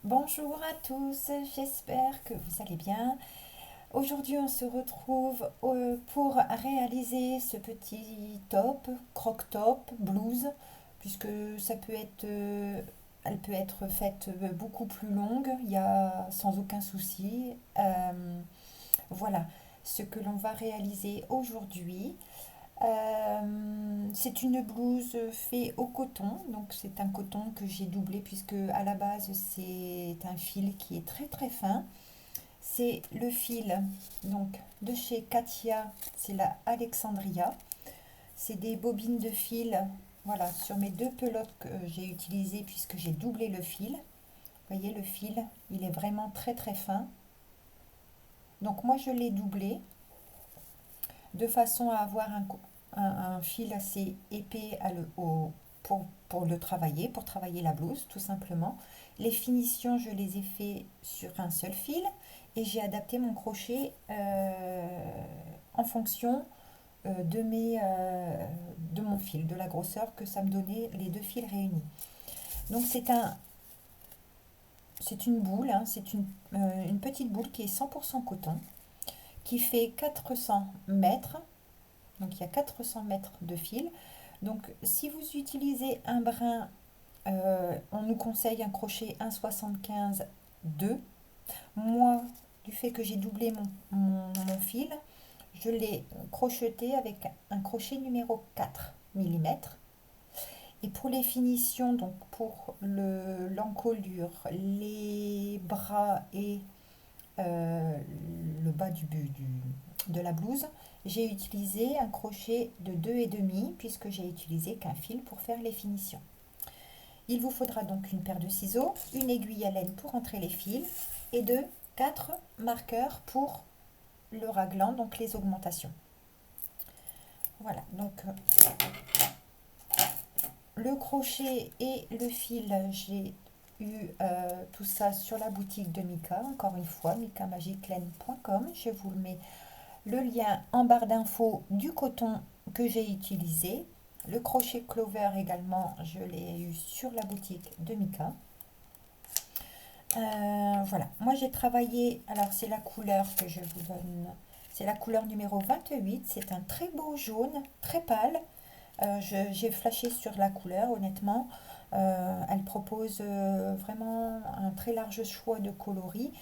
Bonjour à tous, j'espère que vous allez bien. Aujourd'hui, on se retrouve pour réaliser ce petit top, croc-top, blouse, puisque ça peut être, elle peut être faite beaucoup plus longue, il y a sans aucun souci. Voilà ce que l'on va réaliser aujourd'hui. C'est une blouse faite au coton, donc c'est un coton que j'ai doublé puisque à la base c'est un fil qui est très très fin. C'est le fil donc de chez Katia, c'est la Alexandria. C'est des bobines de fil, voilà, sur mes deux pelotes que j'ai utilisées puisque j'ai doublé le fil. Vous voyez le fil, il est vraiment très très fin. Donc moi je l'ai doublé de façon à avoir un fil assez épais pour le travailler, pour travailler la blouse tout simplement. Les finitions, je les ai fait sur un seul fil et j'ai adapté mon crochet en fonction de mon fil, de la grosseur que ça me donnait les deux fils réunis. Donc c'est une boule, hein, une petite boule qui est 100% coton, qui fait 400 mètres. Donc il y a 400 mètres de fil. Donc si vous utilisez un brin, on nous conseille un crochet 1,75 2. Moi, du fait que j'ai doublé mon fil, je l'ai crocheté avec un crochet numéro 4 mm. Et pour les finitions, donc pour l'encolure, les bras et le bas de la blouse, j'ai utilisé un crochet de 2,5 puisque j'ai utilisé qu'un fil pour faire les finitions. Il vous faudra donc une paire de ciseaux, une aiguille à laine pour entrer les fils et 4 marqueurs pour le raglan, donc les augmentations. Voilà, donc le crochet et le fil, j'ai eu tout ça sur la boutique de Mika, encore une fois, mikamagiclaine.com. Je vous le mets le lien en barre d'infos du coton que j'ai utilisé. Le crochet Clover également, je l'ai eu sur la boutique de Mika. Voilà, moi j'ai travaillé, alors c'est la couleur que je vous donne, c'est la couleur numéro 28, c'est un très beau jaune, très pâle. J'ai flashé sur la couleur, honnêtement. Elle propose vraiment un très large choix de coloris.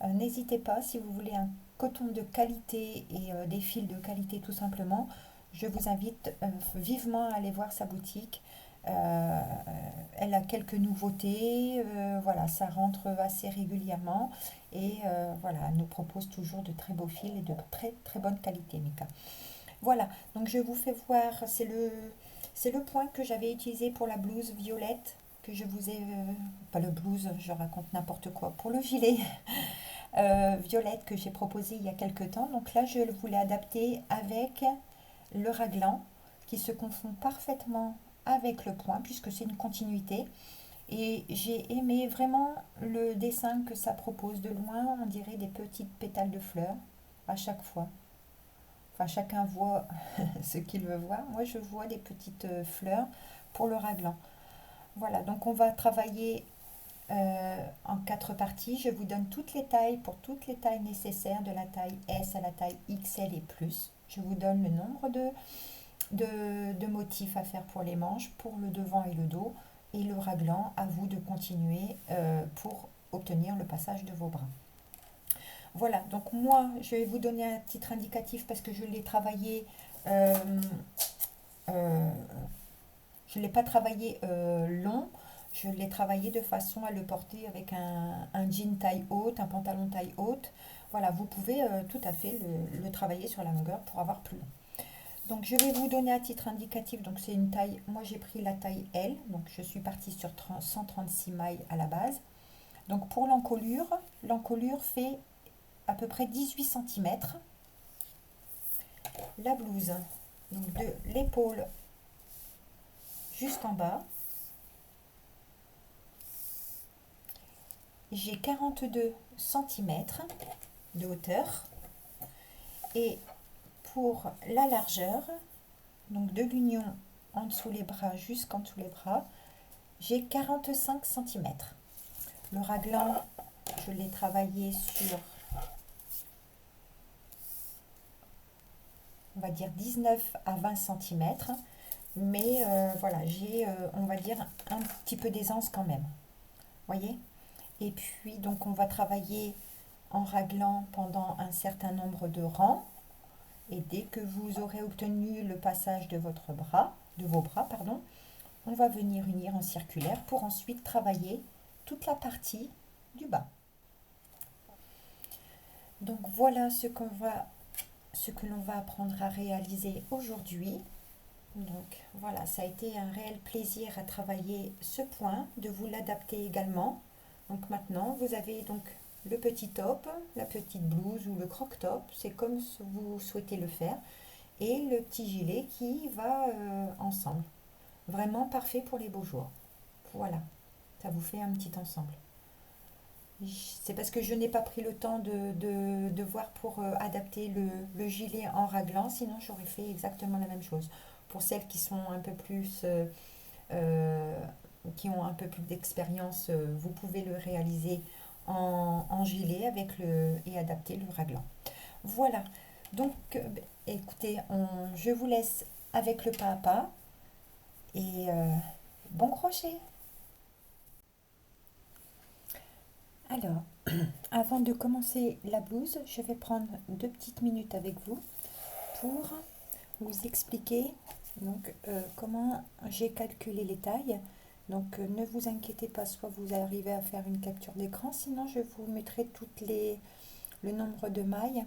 N'hésitez pas, si vous voulez un coton de qualité et des fils de qualité tout simplement, je vous invite vivement à aller voir sa boutique. Euh, Elle a quelques nouveautés, voilà, ça rentre assez régulièrement et voilà, elle nous propose toujours de très beaux fils et de très très bonne qualité, Mika. Voilà, donc je vous fais voir, c'est le point que j'avais utilisé pour la blouse violette que je vous ai, pas le blouse, je raconte n'importe quoi, pour le gilet violette que j'ai proposé il y a quelques temps. Donc là, je voulais adapter avec le raglan qui se confond parfaitement avec le point puisque c'est une continuité. Et j'ai aimé vraiment le dessin que ça propose de loin, on dirait des petites pétales de fleurs à chaque fois. Enfin, chacun voit ce qu'il veut voir. Moi, je vois des petites fleurs pour le raglan. Voilà, donc on va travailler en 4 parties. Je vous donne toutes les tailles pour toutes les tailles nécessaires, de la taille S à la taille XL et plus. Je vous donne le nombre de motifs à faire pour les manches, pour le devant et le dos. Et le raglan, à vous de continuer pour obtenir le passage de vos bras. Voilà, donc moi, je vais vous donner un titre indicatif parce que je l'ai travaillé, euh, euh, je ne l'ai pas travaillé long, je l'ai travaillé de façon à le porter avec un jean taille haute, un pantalon taille haute. Voilà, vous pouvez tout à fait le travailler sur la longueur pour avoir plus long. Donc je vais vous donner un titre indicatif, donc c'est une taille, moi j'ai pris la taille L, donc je suis partie sur 136 mailles à la base. Donc pour l'encolure fait à peu près 18 cm. La blouse, donc de l'épaule juste en bas, j'ai 42 cm de hauteur. Et pour la largeur, donc de l'union en dessous les bras jusqu'en dessous les bras, j'ai 45 cm. Le raglan, je l'ai travaillé sur, on va dire 19 à 20 cm. Mais voilà, j'ai, on va dire, un petit peu d'aisance quand même. Voyez? Et puis, donc, on va travailler en raglan pendant un certain nombre de rangs. Et dès que vous aurez obtenu le passage de votre bras, de vos bras, pardon, on va venir unir en circulaire pour ensuite travailler toute la partie du bas. Donc voilà ce que l'on va apprendre à réaliser aujourd'hui. Donc voilà, ça a été un réel plaisir à travailler ce point, de vous l'adapter également. Donc maintenant, vous avez donc le petit top, la petite blouse ou le croc-top, c'est comme vous souhaitez le faire, et le petit gilet qui va ensemble. Vraiment parfait pour les beaux jours. Voilà, ça vous fait un petit ensemble. C'est parce que je n'ai pas pris le temps de voir pour adapter le gilet en raglan, sinon j'aurais fait exactement la même chose. Pour celles qui sont un peu plus, euh, qui ont un peu plus d'expérience, vous pouvez le réaliser en gilet avec et adapter le raglan. Voilà, donc écoutez, je vous laisse avec le pas à pas et bon crochet. Alors, avant de commencer la blouse, je vais prendre 2 petites minutes avec vous pour vous expliquer donc comment j'ai calculé les tailles. Donc ne vous inquiétez pas, soit vous arrivez à faire une capture d'écran, sinon je vous mettrai le nombre de mailles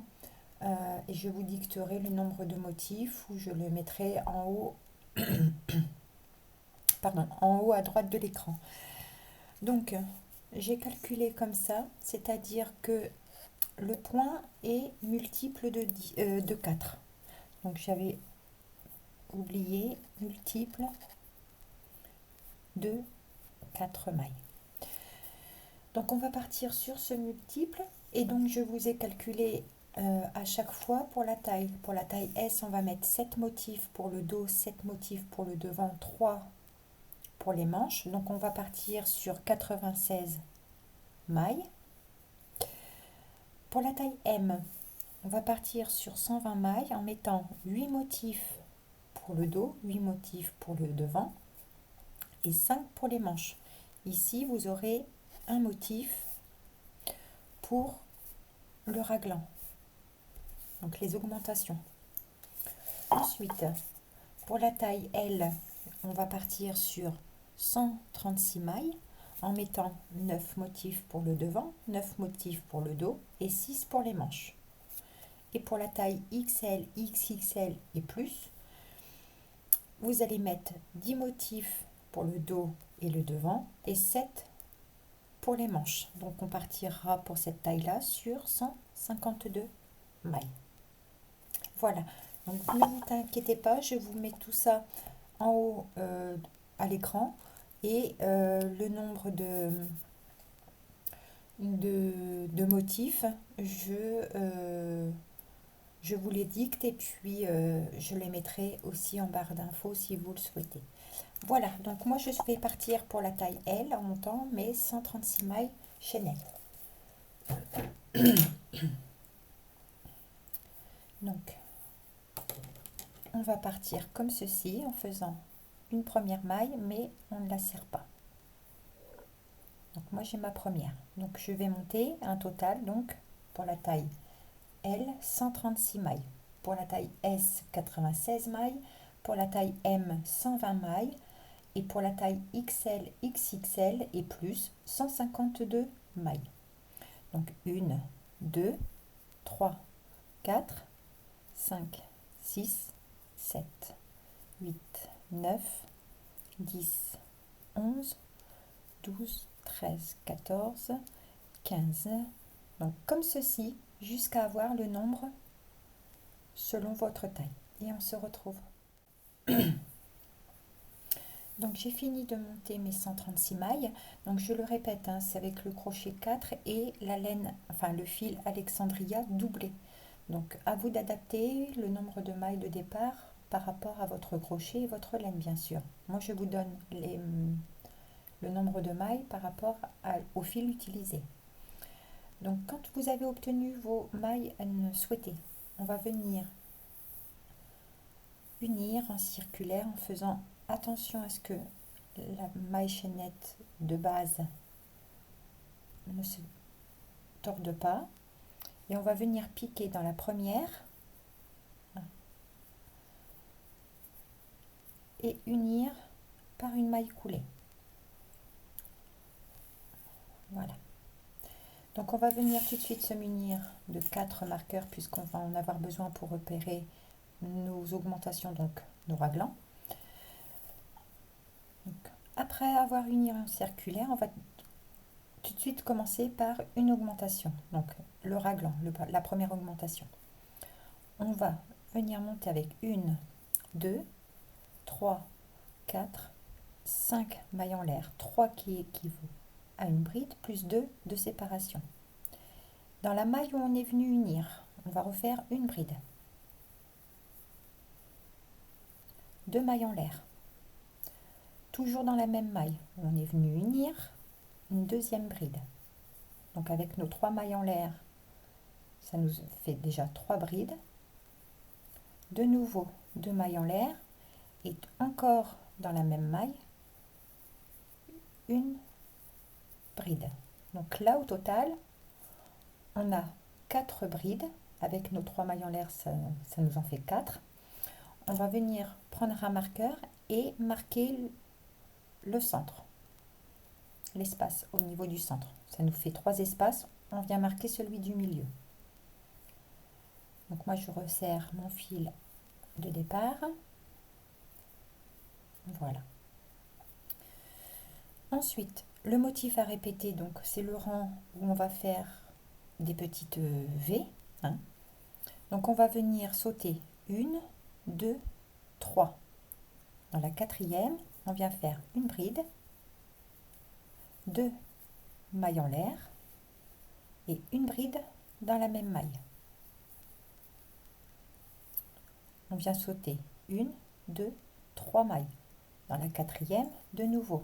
et je vous dicterai le nombre de motifs ou je le mettrai en haut, pardon, en haut à droite de l'écran. Donc j'ai calculé comme ça, c'est-à-dire que le point est multiple de 4. Donc j'avais oublié multiple de 4 mailles. Donc on va partir sur ce multiple et donc je vous ai calculé à chaque fois pour la taille. Pour la taille S, on va mettre 7 motifs pour le dos, 7 motifs pour le devant, 3 pour les manches. Donc on va partir sur 96 mailles. Pour la taille M, on va partir sur 120 mailles en mettant 8 motifs pour le dos, 8 motifs pour le devant et 5 pour les manches. Ici, vous aurez un motif pour le raglan, donc les augmentations. Ensuite, pour la taille L, on va partir sur 136 mailles en mettant 9 motifs pour le devant, 9 motifs pour le dos et 6 pour les manches. Et pour la taille XL, XXL et plus, vous allez mettre 10 motifs pour le dos et le devant et 7 pour les manches. Donc on partira pour cette taille-là sur 152 mailles. Voilà, donc ne vous inquiétez pas, je vous mets tout ça en haut à l'écran et le nombre de motifs, je vous les dicte et puis je les mettrai aussi en barre d'infos si vous le souhaitez. Voilà, donc moi je vais partir pour la taille L en montant mes 136 mailles chaînettes. Donc, on va partir comme ceci en faisant une première maille, mais on ne la serre pas. Donc moi j'ai ma première. Donc je vais monter un total, donc pour la taille L, 136 mailles. Pour la taille S, 96 mailles. Pour la taille M, 120 mailles. Et pour la taille XL, XXL et plus, 152 mailles. Donc 1, 2, 3, 4, 5, 6, 7, 8, 9, 10, 11, 12, 13, 14, 15. Donc comme ceci, jusqu'à avoir le nombre selon votre taille. Et on se retrouve. Donc j'ai fini de monter mes 136 mailles. Donc je le répète, hein, c'est avec le crochet 4 et la laine, enfin le fil Alexandria doublé. Donc à vous d'adapter le nombre de mailles de départ par rapport à votre crochet et votre laine bien sûr. Moi je vous donne le le nombre de mailles par rapport au fil utilisé. Donc quand vous avez obtenu vos mailles souhaitées, on va venir unir en circulaire en faisant attention à ce que la maille chaînette de base ne se torde pas. Et on va venir piquer dans la première et unir par une maille coulée. Voilà. Donc on va venir tout de suite se munir de 4 marqueurs puisqu'on va en avoir besoin pour repérer nos augmentations, donc nos raglans. Donc, après avoir uni en circulaire, on va tout de suite commencer par une augmentation, donc le raglan, la première augmentation. On va venir monter avec 1, 2, 3, 4, 5 mailles en l'air, 3 qui équivaut à une bride, plus 2 de séparation. Dans la maille où on est venu unir, on va refaire une bride. 2 mailles en l'air. Toujours dans la même maille, on est venu unir une deuxième bride. Donc avec nos 3 mailles en l'air, ça nous fait déjà 3 brides. De nouveau 2 mailles en l'air et encore dans la même maille, une bride. Donc là au total, on a 4 brides. Avec nos 3 mailles en l'air, ça nous en fait 4. On va venir prendre un marqueur et marquer le centre, l'espace au niveau du centre. Ça nous fait 3 espaces. On vient marquer celui du milieu. Donc moi je resserre mon fil de départ. Voilà. Ensuite, le motif à répéter, donc c'est le rang où on va faire des petites V. Hein. Donc on va venir sauter 1, 2, 3. Dans la quatrième, on vient faire une bride, 2 mailles en l'air et une bride dans la même maille. On vient sauter 1, 2, 3 mailles. Dans la quatrième, de nouveau,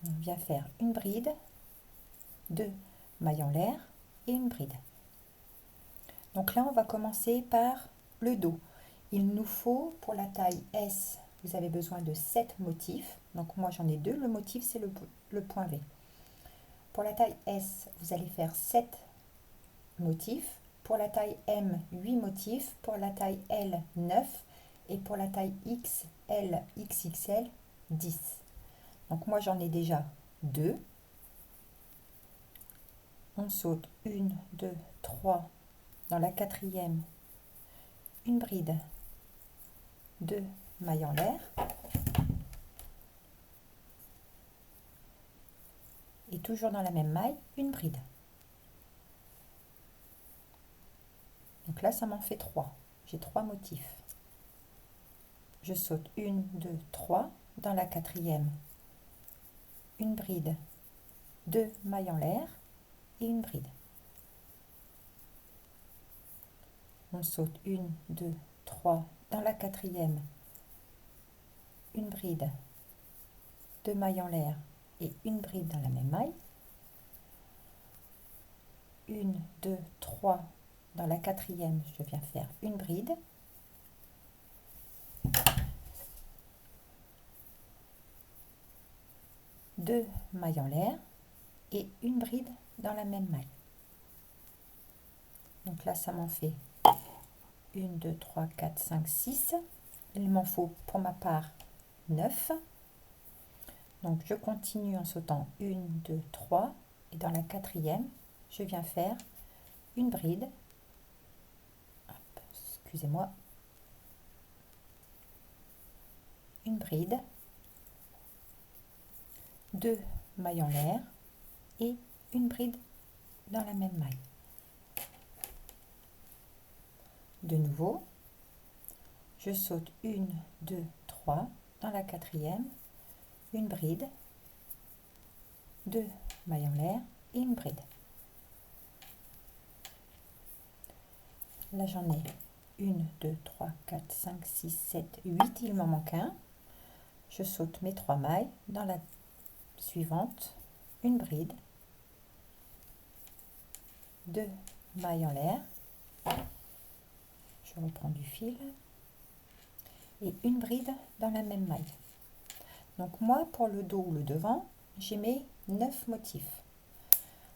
on vient faire une bride, 2 mailles en l'air et une bride. Donc là, on va commencer par le dos. Il nous faut, pour la taille S, vous avez besoin de 7 motifs. Donc moi, j'en ai 2. Le motif, c'est le point V. Pour la taille S, vous allez faire 7 motifs. Pour la taille M, 8 motifs. Pour la taille L, 9. Et pour la taille XL, XXL, 10. Donc moi, j'en ai déjà 2. On saute 1, 2, 3. Dans la quatrième, une bride, 2 mailles en l'air et toujours dans la même maille, une bride. Donc là, ça m'en fait 3. J'ai 3 motifs. Je saute 1, 2, 3. Dans la quatrième, une bride, 2 mailles en l'air et une bride. On saute 1, 2, 3. Dans la quatrième, une bride, 2 mailles en l'air et une bride dans la même maille. 1, 2, 3. Dans la quatrième, je viens faire une bride. Deux mailles en l'air et une bride dans la même maille. Donc là, ça m'en fait 1, 2, 3, 4, 5, 6. Il m'en faut pour ma part 9. Donc je continue en sautant 1, 2, 3 et dans la quatrième, je viens faire une bride. Excusez-moi. Une bride, 2 mailles en l'air et une bride dans la même maille. De nouveau, je saute 1, 2, 3 dans la quatrième, une bride, 2 mailles en l'air et une bride. Là j'en ai 1, 2, 3, 4, 5, 6, 7, 8, il m'en manque un. Je saute mes 3 mailles dans la suivante, une bride, 2 mailles en l'air, je reprends du fil et une bride dans la même maille. Donc moi pour le dos ou le devant, j'ai mes 9 motifs.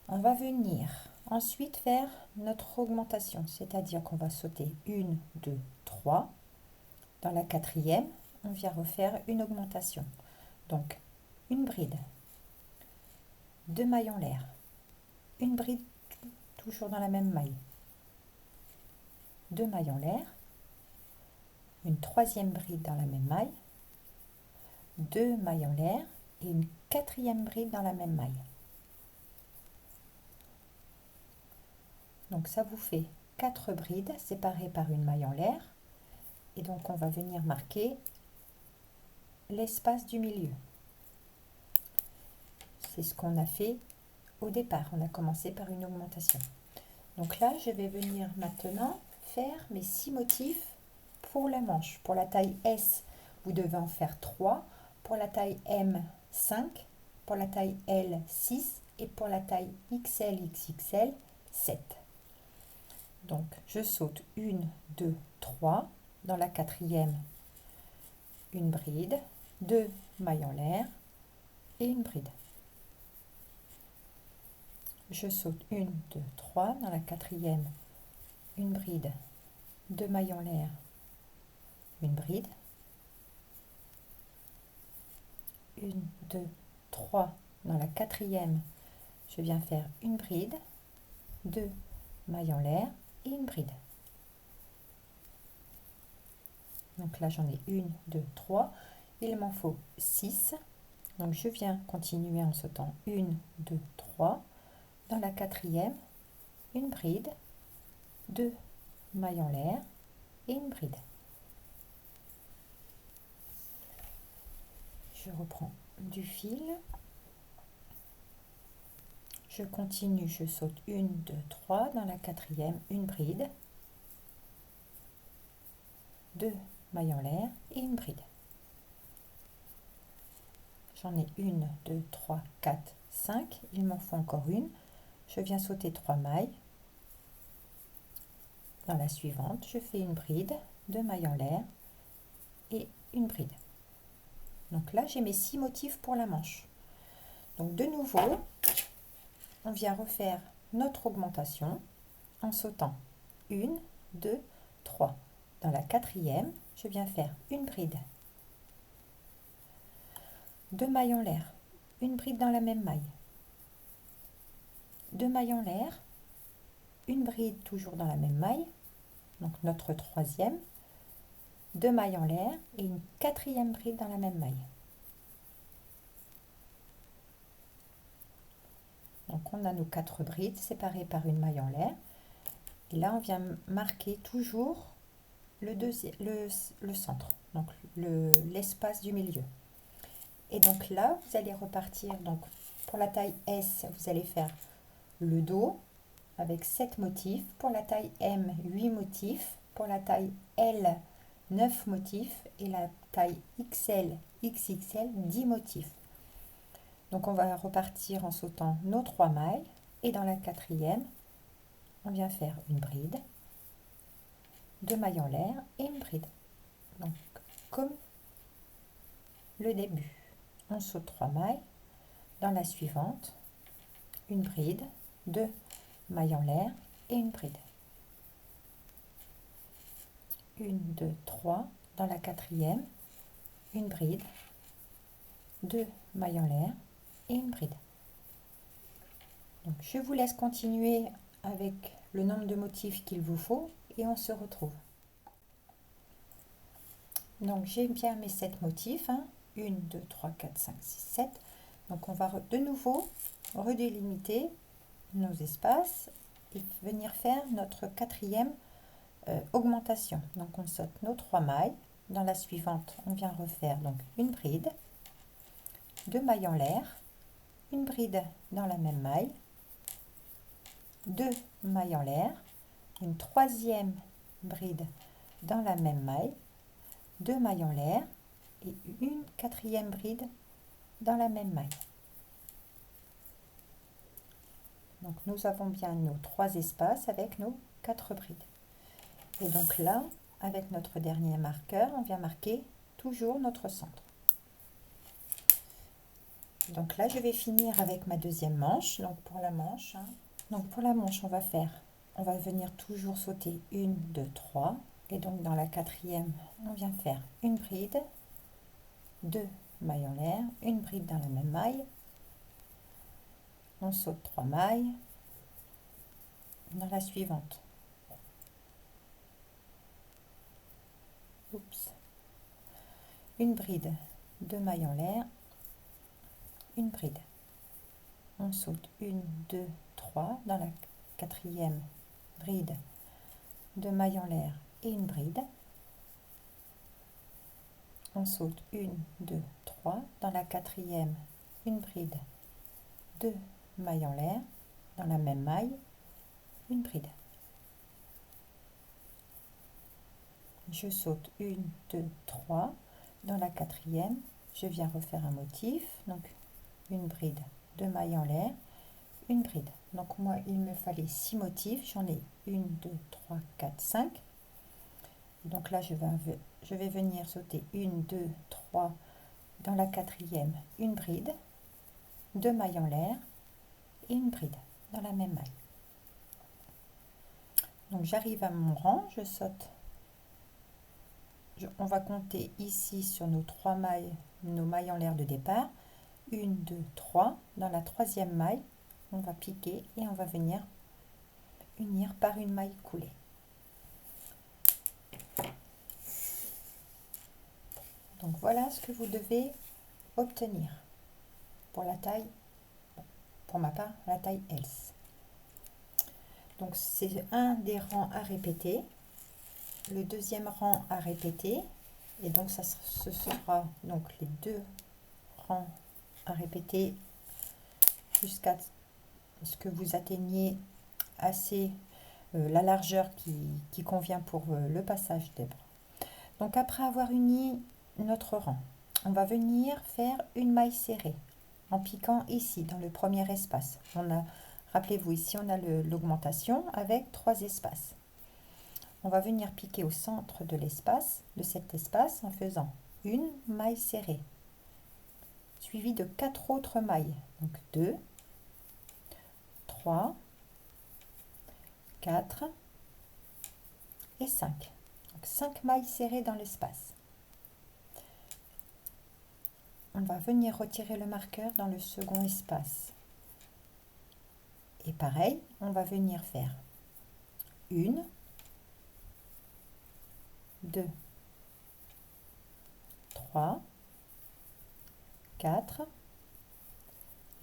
On va venir ensuite faire notre augmentation, c'est-à-dire qu'on va sauter 1, 2, 3. Dans la quatrième, on vient refaire une augmentation. Donc une bride, 2 mailles en l'air, une bride toujours dans la même maille, 2 mailles en l'air, une troisième bride dans la même maille, 2 mailles en l'air et une quatrième bride dans la même maille. Donc ça vous fait 4 brides séparées par une maille en l'air. Et donc on va venir marquer l'espace du milieu. C'est ce qu'on a fait au départ. On a commencé par une augmentation. Donc là, je vais venir maintenant faire mes 6 motifs pour la manche. Pour la taille S, vous devez en faire 3. Pour la taille M, 5. Pour la taille L, 6. Et pour la taille XL, XXL, 7. Donc, je saute 1, 2, 3. Dans la quatrième, une bride, 2 mailles en l'air et une bride. Je saute 1, 2, 3. Dans la quatrième, une bride, 2 mailles en l'air, une bride. 1, 2, 3. Dans la quatrième, je viens faire une bride, 2 mailles en l'air et une bride. Donc là, j'en ai 1, 2, 3. Il m'en faut 6. Donc je viens continuer en sautant 1, 2, 3. Dans la quatrième, une bride, 2 mailles en l'air et une bride. Je reprends du fil. Je continue, je saute 1, 2, 3. Dans la quatrième, une bride, 2 mailles en l'air et une bride. J'en ai 1, 2, 3, 4, 5. Il m'en faut encore une. Je viens sauter 3 mailles. Dans la suivante, je fais une bride, 2 mailles en l'air et une bride. Donc là, j'ai mes 6 motifs pour la manche. Donc de nouveau, on vient refaire notre augmentation en sautant 1, 2, 3. Dans la quatrième, je viens faire une bride, 2 mailles en l'air, une bride dans la même maille, 2 mailles en l'air, une bride toujours dans la même maille, donc notre troisième, 2 mailles en l'air et une quatrième bride dans la même maille. Donc on a nos 4 brides séparées par une maille en l'air. Et là, on vient marquer toujours le centre, donc l'espace du milieu. Et donc là, vous allez repartir. Donc pour la taille S, vous allez faire le dos avec 7 motifs. Pour la taille M, 8 motifs. Pour la taille L, 9 motifs. Et la taille XL, XXL, 10 motifs. Donc on va repartir en sautant nos 3 mailles. Et dans la quatrième, on vient faire une bride, 2 mailles en l'air et une bride. Donc comme le début, on saute 3 mailles. Dans la suivante, une bride, 2 mailles en l'air et une bride. 1, 2, 3. Dans la quatrième, une bride, 2 mailles en l'air et une bride. Donc je vous laisse continuer avec le nombre de motifs qu'il vous faut et on se retrouve. Donc j'ai bien mes 7 motifs, 1, 2, 3, 4, 5, 6, 7. Donc on va de nouveau redélimiter nos espaces et venir faire notre quatrième augmentation. Donc on saute nos 3 mailles. Dans la suivante, on vient refaire donc une bride, 2 mailles en l'air, une bride dans la même maille, 2 mailles en l'air, une troisième bride dans la même maille, 2 mailles en l'air et une quatrième bride dans la même maille. Donc nous avons bien nos 3 espaces avec nos 4 brides. Et donc là, avec notre dernier marqueur, on vient marquer toujours notre centre. Donc là, je vais finir avec ma deuxième manche. Donc pour la manche, donc pour la manche, on va venir toujours sauter 1, 2, 3. Et donc dans la quatrième, on vient faire une bride, 2 mailles en l'air, une bride dans la même maille. On saute 3 mailles dans la suivante. Oups. Une bride, 2 mailles en l'air, une bride. On saute 1, 2, 3 dans la quatrième bride, 2 mailles en l'air et une bride. On saute 1, 2, 3 dans la quatrième, une bride, 2 mailles en l'air, dans la même maille, une bride. Je saute 1, 2, 3 dans la quatrième, je viens refaire un motif, donc une bride, 2 mailles en l'air, une bride. Donc moi il me fallait 6 motifs, j'en ai 1, 2, 3, 4, 5. Donc là je vais venir sauter 1, 2, 3 dans la quatrième, une bride, 2 mailles en l'air et une bride dans la même maille. Donc j'arrive à mon rang, je saute. On va compter ici sur nos 3 mailles, nos mailles en l'air de départ. 1, 2, 3. Dans la troisième maille, on va piquer et on va venir unir par une maille coulée. Donc voilà ce que vous devez obtenir pour la taille, pour ma part, la taille S. Donc c'est un des rangs à répéter, le deuxième rang à répéter, et donc ce sera donc les 2 rangs à répéter jusqu'à ce que vous atteigniez assez la largeur qui convient pour le passage des bras. Donc après avoir uni notre rang, on va venir faire une maille serrée en piquant ici dans le premier espace. Rappelez-vous, ici on a l'augmentation avec 3 espaces. On va venir piquer au centre de l'espace, de cet espace, en faisant une maille serrée, suivie de 4 autres mailles. Donc 2, 3, 4 et 5. Donc 5 mailles serrées dans l'espace. On va venir retirer le marqueur dans le second espace. Et pareil, on va venir faire 1, 2, 3, 4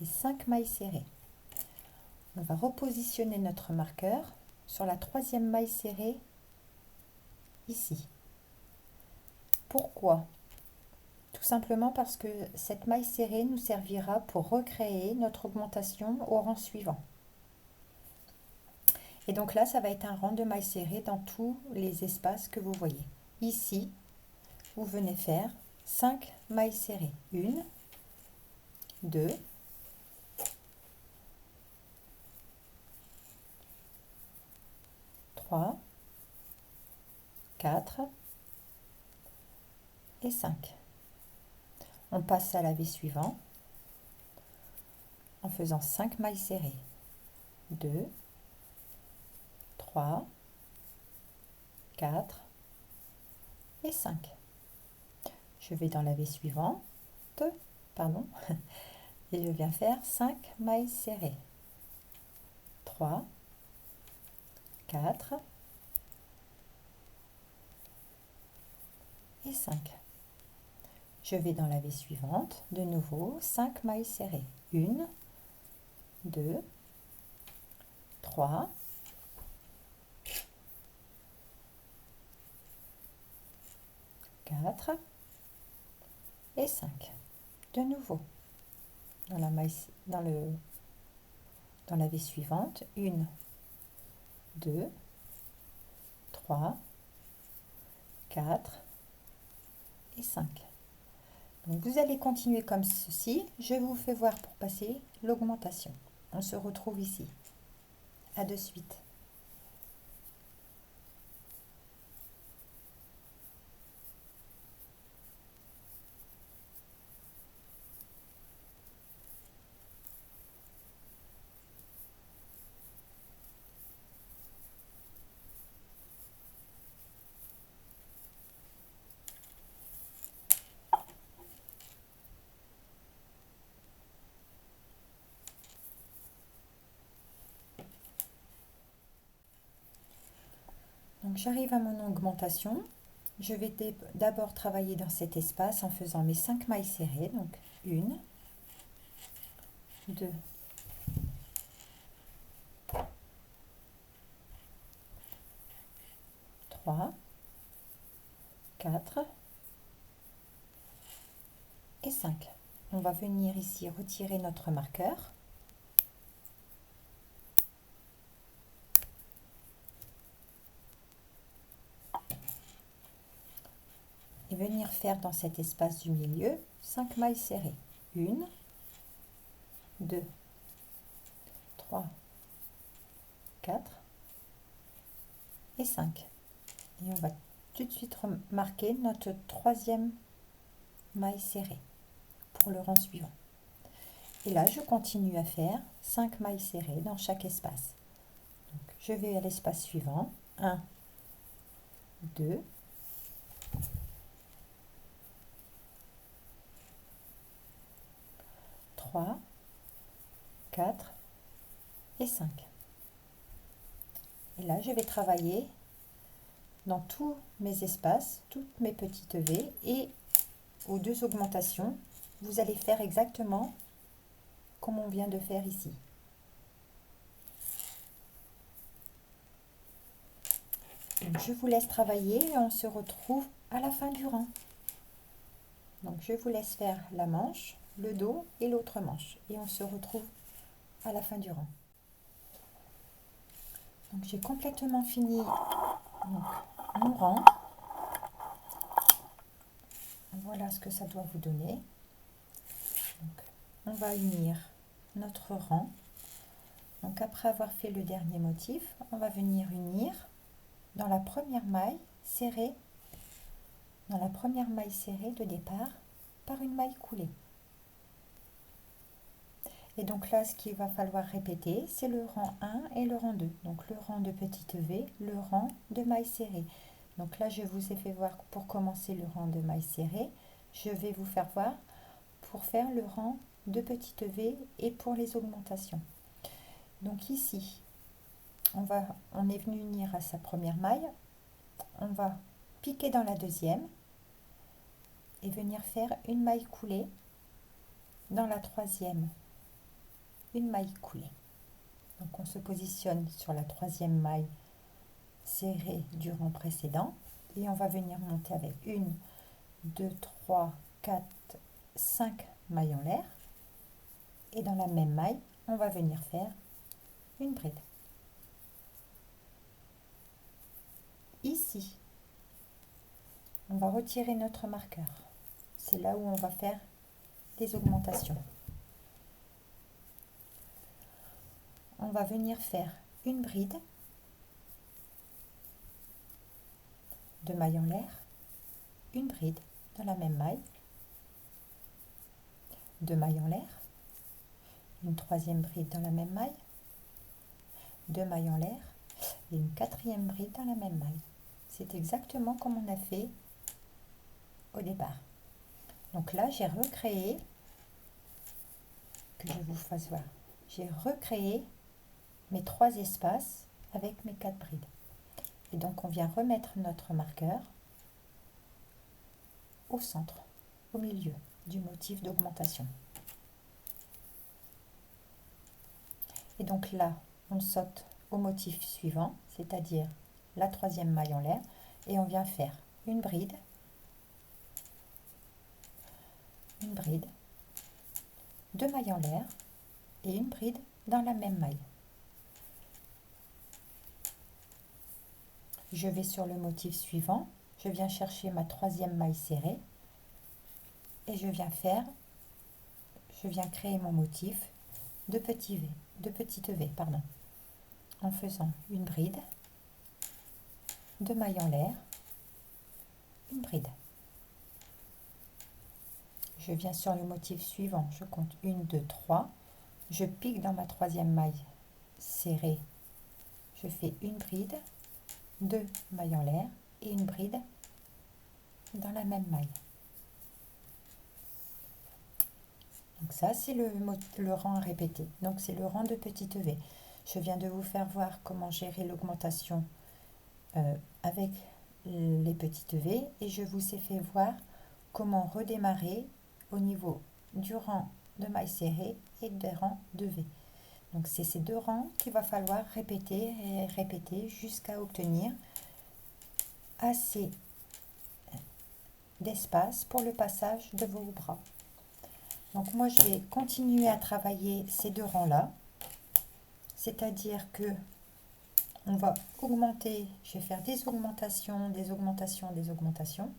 et 5 mailles serrées. On va repositionner notre marqueur sur la troisième maille serrée ici. Pourquoi? Tout simplement parce que cette maille serrée nous servira pour recréer notre augmentation au rang suivant. Et donc là, ça va être un rang de mailles serrées dans tous les espaces que vous voyez. Ici, vous venez faire 5 mailles serrées. 1, 2, 3, 4 et 5. On passe à la V suivante en faisant 5 mailles serrées. 2, 3, 4 et 5. Je vais dans la V suivante, pardon, et je viens faire 5 mailles serrées. 3, 4 et 5. Je vais dans la V suivante, de nouveau 5 mailles serrées. 1, 2, 3, 4 et 5. De nouveau, dans la V suivante, 1, 2, 3, 4 et 5. Donc vous allez continuer comme ceci. Je vous fais voir pour passer l'augmentation. On se retrouve ici. À de suite. Donc j'arrive à mon augmentation. Je vais d'abord travailler dans cet espace en faisant mes 5 mailles serrées. Donc 1, 2, 3, 4 et 5. On va venir ici retirer notre marqueur. Et venir faire dans cet espace du milieu 5 mailles serrées. 1, 2, 3, 4 et 5. Et on va tout de suite remarquer notre troisième maille serrée pour le rang suivant. Et là, je continue à faire 5 mailles serrées dans chaque espace. Donc, je vais à l'espace suivant. 1, 2, 3, 4 et 5. Et là, je vais travailler dans tous mes espaces, toutes mes petites V, et aux 2 augmentations, vous allez faire exactement comme on vient de faire ici. Donc, je vous laisse travailler et on se retrouve à la fin du rang. Donc je vous laisse faire la manche, le dos et l'autre manche. Et on se retrouve à la fin du rang. Donc j'ai complètement fini mon rang. Voilà ce que ça doit vous donner. Donc, on va unir notre rang. Donc après avoir fait le dernier motif, on va venir unir dans la première maille serrée, de départ par une maille coulée. Et donc là, ce qu'il va falloir répéter, c'est le rang 1 et le rang 2. Donc le rang de petite V, le rang de mailles serrées. Donc là, je vous ai fait voir pour commencer le rang de mailles serrées. Je vais vous faire voir pour faire le rang de petite V et pour les augmentations. Donc ici, on est venu unir à sa première maille. On va piquer dans la deuxième et venir faire une maille coulée dans la troisième. Une maille coulée. Donc on se positionne sur la troisième maille serrée du rang précédent et on va venir monter avec 1, 2, 3, 4, 5 mailles en l'air, et dans la même maille on va venir faire une bride. Ici on va retirer notre marqueur, c'est là où on va faire des augmentations. On va venir faire une bride, 2 mailles en l'air, une bride dans la même maille, 2 mailles en l'air, une troisième bride dans la même maille, 2 mailles en l'air et une quatrième bride dans la même maille. C'est exactement comme on a fait au départ. Donc là, j'ai recréé, que je vous fasse voir, j'ai recréé mes 3 espaces avec mes 4 brides. Et donc on vient remettre notre marqueur au centre, au milieu du motif d'augmentation. Et donc là, on saute au motif suivant, c'est-à-dire la troisième maille en l'air, et on vient faire une bride, 2 mailles en l'air et une bride dans la même maille. Je vais sur le motif suivant, je viens chercher ma troisième maille serrée et je viens créer mon motif, deux petites V, pardon, en faisant une bride, 2 mailles en l'air, une bride. Je viens sur le motif suivant, je compte 1, 2, 3, je pique dans ma troisième maille serrée, je fais une bride, 2 mailles en l'air et une bride dans la même maille. Donc ça c'est le rang à répéter, donc c'est le rang de petite V. Je viens de vous faire voir comment gérer l'augmentation avec les petites V et je vous ai fait voir comment redémarrer au niveau du rang de mailles serrées et des rangs de V. Donc c'est ces deux rangs qu'il va falloir répéter et répéter jusqu'à obtenir assez d'espace pour le passage de vos bras. Donc moi je vais continuer à travailler ces deux rangs là, c'est-à-dire que on va augmenter, je vais faire des augmentations, des augmentations, des augmentations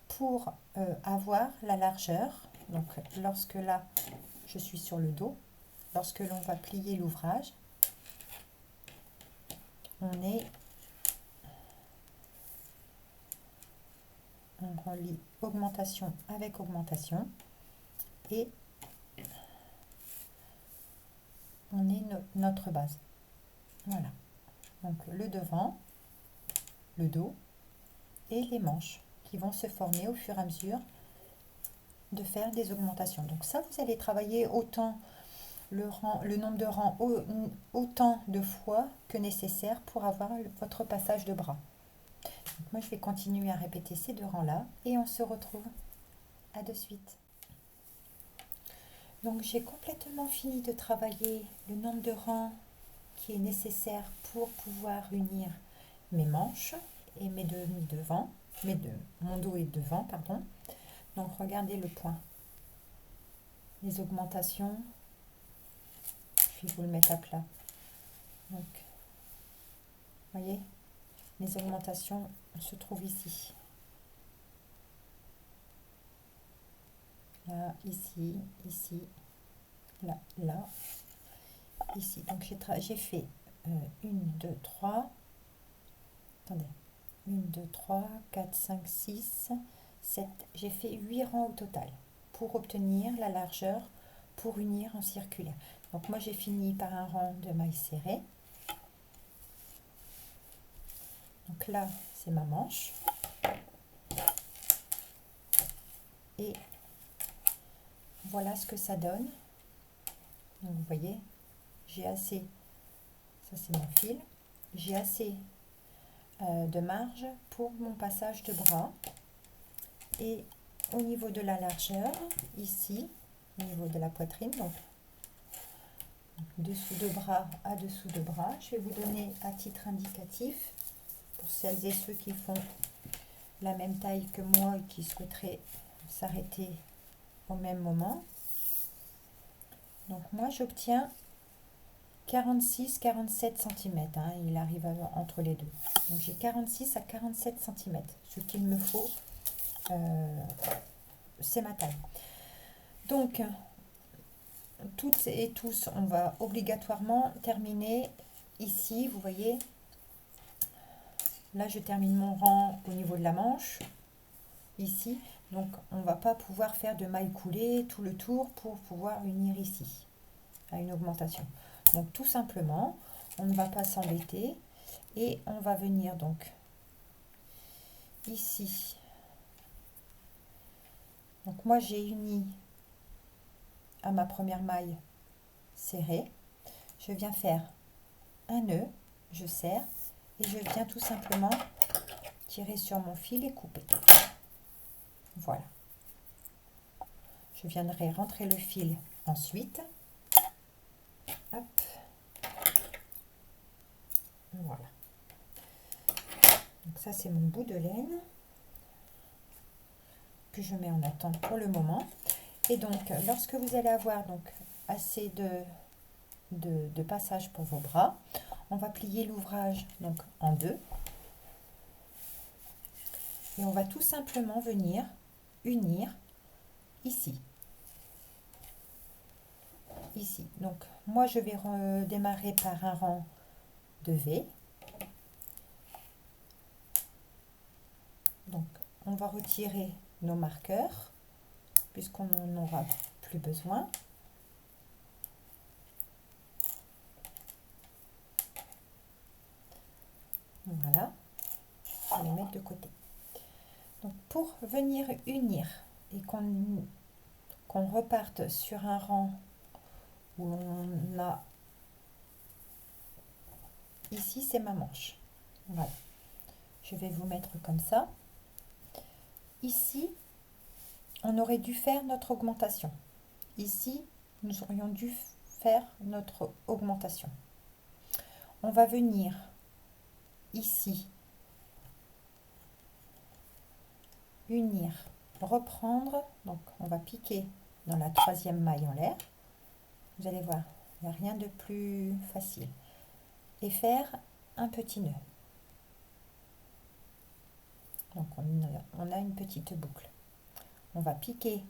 pour avoir la largeur. Donc lorsque là je suis sur le dos, lorsque l'on va plier l'ouvrage, on relie augmentation avec augmentation et on est notre base. Voilà, donc le devant, le dos et les manches qui vont se former au fur et à mesure de faire des augmentations. Donc ça, vous allez travailler autant le nombre de rangs autant de fois que nécessaire pour avoir votre passage de bras. Donc moi, je vais continuer à répéter ces deux rangs-là et on se retrouve à de suite. Donc j'ai complètement fini de travailler le nombre de rangs qui est nécessaire pour pouvoir unir mes manches et mes devant, mon dos et devant, pardon. Donc regardez le point. Les augmentations, je vais vous le mettre à plat. Donc, voyez, les augmentations se trouvent ici. Là, ici, ici, là, là, ici. Donc j'ai fait 1, 2, 3, attendez, 1, 2, 3, 4, 5, 6, 7, j'ai fait 8 rangs au total pour obtenir la largeur pour unir en circulaire. Donc moi j'ai fini par un rang de mailles serrées. Donc là c'est ma manche. Et voilà ce que ça donne. Donc vous voyez, j'ai assez, ça c'est mon fil, j'ai assez de marge pour mon passage de bras. Et au niveau de la largeur, ici, au niveau de la poitrine, donc dessous de bras à dessous de bras, je vais vous donner à titre indicatif pour celles et ceux qui font la même taille que moi et qui souhaiteraient s'arrêter au même moment. Donc moi j'obtiens 46-47 cm, hein, il arrive entre les deux. Donc j'ai 46 à 47 cm, ce qu'il me faut, c'est ma taille. Donc toutes et tous, on va obligatoirement terminer ici, vous voyez, là je termine mon rang au niveau de la manche, ici, donc on va pas pouvoir faire de mailles coulées tout le tour pour pouvoir unir ici, à une augmentation. Donc tout simplement, on ne va pas s'embêter et on va venir donc ici. Donc moi j'ai uni à ma première maille serrée, je viens faire un nœud, je serre et je viens tout simplement tirer sur mon fil et couper. Voilà. Je viendrai rentrer le fil ensuite. Hop. Voilà. Donc ça c'est mon bout de laine que je mets en attente pour le moment. Et donc lorsque vous allez avoir donc assez de passage pour vos bras, on va plier l'ouvrage donc en deux et on va tout simplement venir unir ici. ici. Donc moi je vais redémarrer par un rang de V. Donc on va retirer nos marqueurs puisqu'on n'en aura plus besoin. Voilà, on va les mettre de côté. Donc pour venir unir et qu'on reparte sur un rang où on a ici, c'est ma manche. Voilà, je vais vous mettre comme ça. Ici, on aurait dû faire notre augmentation. Ici, nous aurions dû faire notre augmentation. On va venir ici, unir, reprendre. Donc, on va piquer dans la troisième maille en l'air. Vous allez voir, il n'y a rien de plus facile. Et faire un petit nœud. Donc, on a une petite boucle. On va piquer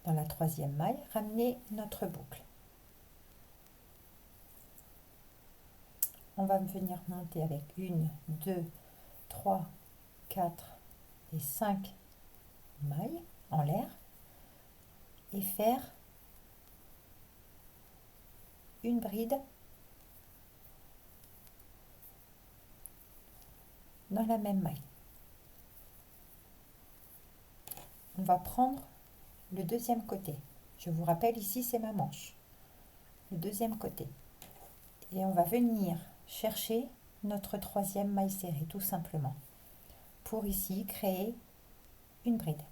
dans la troisième maille, ramener notre boucle. On va venir monter avec 1, 2, 3, 4 et 5 mailles en l'air et faire une bride dans la même maille. On va prendre le deuxième côté. Je vous rappelle, ici c'est ma manche. Le deuxième côté. Et on va venir chercher notre troisième maille serrée, tout simplement. Pour ici, créer une bride.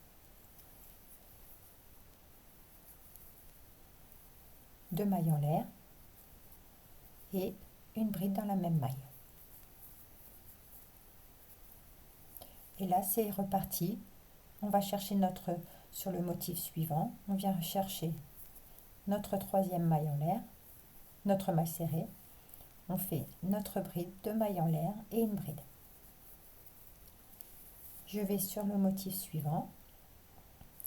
Deux mailles en l'air et une bride dans la même maille. Et là, c'est reparti. On va chercher sur le motif suivant, on vient chercher notre troisième maille en l'air, notre maille serrée, on fait notre bride, deux mailles en l'air et une bride. Je vais sur le motif suivant,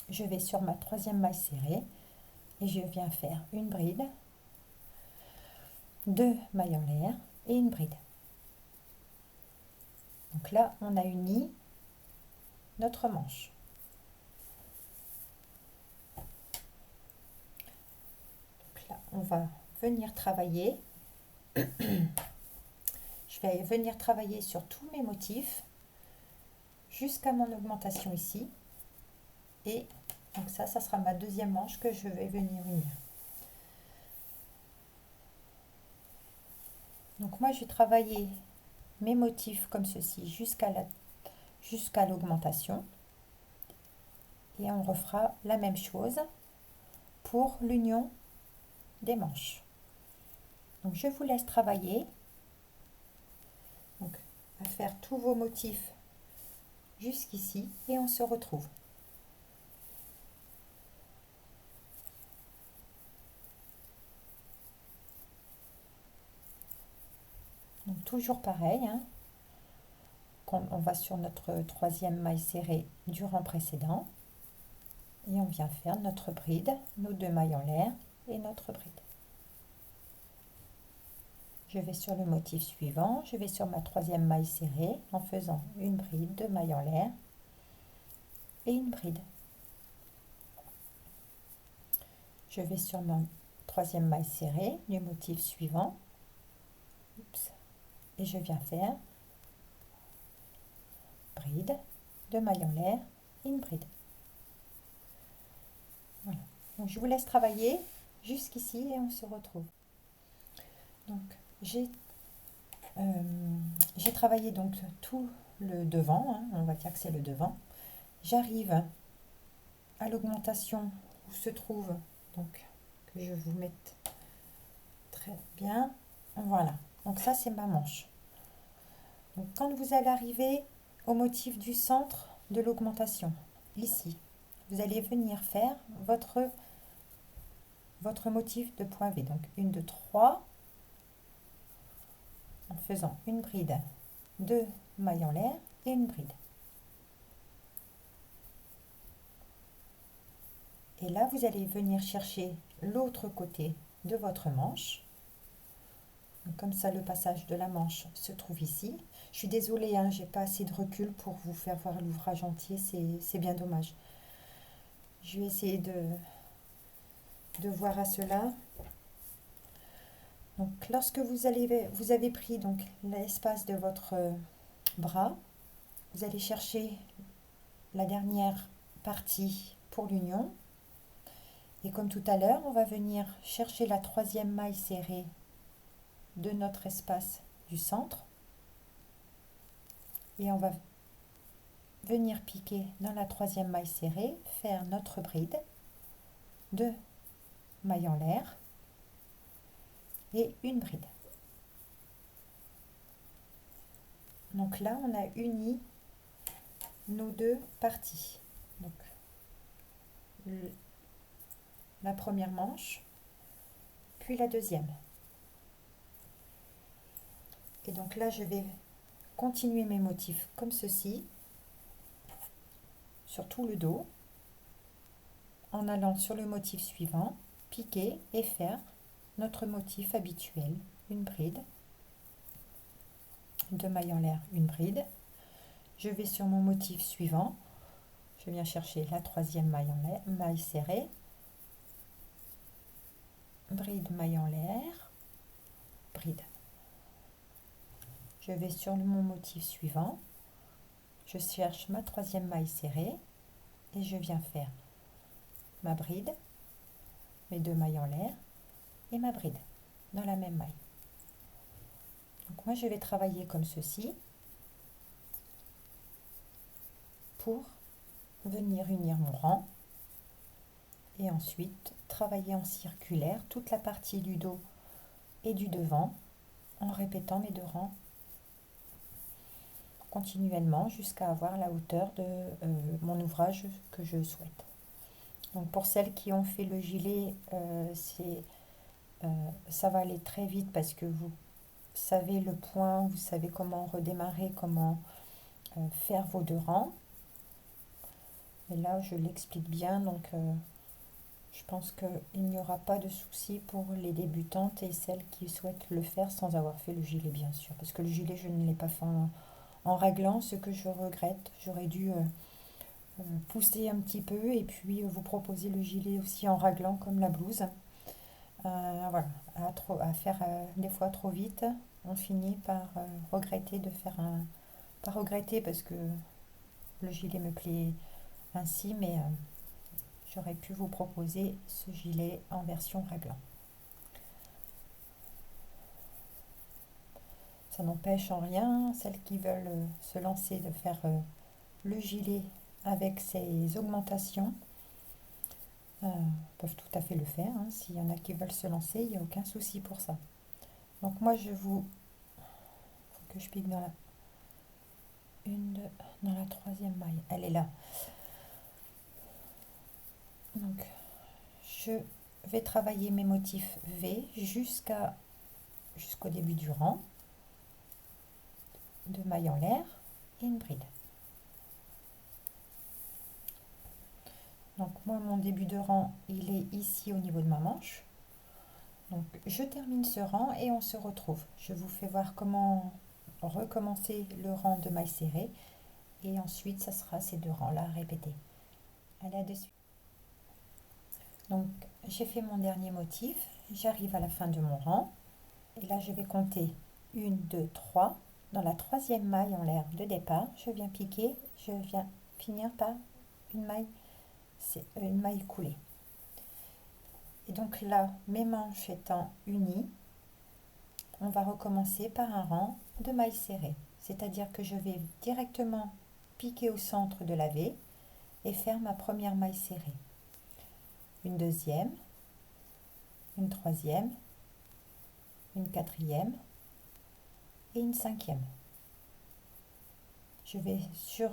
je vais sur ma troisième maille serrée et je viens faire une bride, deux mailles en l'air et une bride. Donc là, on a uni notre manche. Donc là, on va venir travailler. Je vais venir travailler sur tous mes motifs jusqu'à mon augmentation ici. Et donc ça sera ma deuxième manche que je vais venir unir. Donc moi, j'ai travaillé mes motifs comme ceci jusqu'à l'augmentation. Et on refera la même chose pour l'union des manches. Donc je vous laisse travailler. Donc à faire tous vos motifs jusqu'ici et on se retrouve. Donc toujours pareil, hein. On va sur notre troisième maille serrée du rang précédent et on vient faire notre bride, nos deux mailles en l'air et notre bride. Je vais sur le motif suivant, je vais sur ma troisième maille serrée en faisant une bride, deux mailles en l'air et une bride. Je vais sur ma troisième maille serrée du motif suivant. Oups. Et je viens faire bride, deux mailles en l'air et une bride. Voilà. Donc je vous laisse travailler jusqu'ici et on se retrouve. Donc j'ai travaillé donc tout le devant, hein, on va dire que c'est le devant. J'arrive à l'augmentation où se trouve, donc que je vous mette très bien. Voilà. Donc ça c'est ma manche. Donc quand vous allez arriver au motif du centre de l'augmentation, ici, vous allez venir faire votre motif de point V. Donc 1, 2, 3, en faisant une bride, deux mailles en l'air et une bride. Et là, vous allez venir chercher l'autre côté de votre manche. Donc, comme ça, le passage de la manche se trouve ici. Je suis désolée, hein, j'ai pas assez de recul pour vous faire voir l'ouvrage entier, c'est bien dommage. Je vais essayer de voir à cela. Donc, lorsque vous avez pris donc l'espace de votre bras, vous allez chercher la dernière partie pour l'union. Et comme tout à l'heure, on va venir chercher la troisième maille serrée de notre espace du centre. Et on va venir piquer dans la troisième maille serrée, faire notre bride, 2 mailles en l'air et une bride. Donc là, on a uni nos deux parties. Donc, la première manche, puis la deuxième. Et donc là, je vais continuer mes motifs comme ceci, sur tout le dos, en allant sur le motif suivant, piquer et faire notre motif habituel, une bride, 2 mailles en l'air, une bride. Je vais sur mon motif suivant, je viens chercher la troisième maille en l'air, maille serrée, bride, maille en l'air, bride. Je vais sur mon motif suivant, je cherche ma troisième maille serrée et je viens faire ma bride, mes 2 mailles en l'air et ma bride dans la même maille. Donc moi je vais travailler comme ceci pour venir unir mon rang et ensuite travailler en circulaire toute la partie du dos et du devant en répétant mes 2 rangs continuellement jusqu'à avoir la hauteur de mon ouvrage que je souhaite. Donc pour celles qui ont fait le gilet, ça va aller très vite parce que vous savez le point, vous savez comment redémarrer, comment faire vos 2 rangs. Et là, je l'explique bien, donc je pense qu'il n'y aura pas de souci pour les débutantes et celles qui souhaitent le faire sans avoir fait le gilet, bien sûr. Parce que le gilet, je ne l'ai pas fait en raglant, ce que je regrette. J'aurais dû pousser un petit peu et puis vous proposer le gilet aussi en raglant comme la blouse. Voilà, à faire des fois trop vite, on finit par regretter de faire un... Pas regretter parce que le gilet me plaît ainsi, mais j'aurais pu vous proposer ce gilet en version raglan. Ça n'empêche en rien celles qui veulent se lancer de faire le gilet avec ses augmentations peuvent tout à fait le faire, hein. S'il y en a qui veulent se lancer, il n'y a aucun souci pour ça. Donc moi il faut que je pique dans dans la troisième maille, elle est là. Donc je vais travailler mes motifs V jusqu'au début du rang, 2 mailles en l'air et une bride. Donc moi mon début de rang il est ici au niveau de ma manche. Donc je termine ce rang et on se retrouve. Je vous fais voir comment recommencer le rang de mailles serrées et ensuite ça sera ces 2 rangs là répétés. Allez, à de suite. Donc j'ai fait mon dernier motif, j'arrive à la fin de mon rang et là je vais compter 1, 2, 3. Dans la troisième maille en l'air de départ, je viens piquer, je viens finir par une maille coulée. Et donc là, mes manches étant unies, on va recommencer par un rang de mailles serrées. C'est-à-dire que je vais directement piquer au centre de la V et faire ma première maille serrée. Une deuxième, une troisième, une quatrième et une cinquième. Je vais sur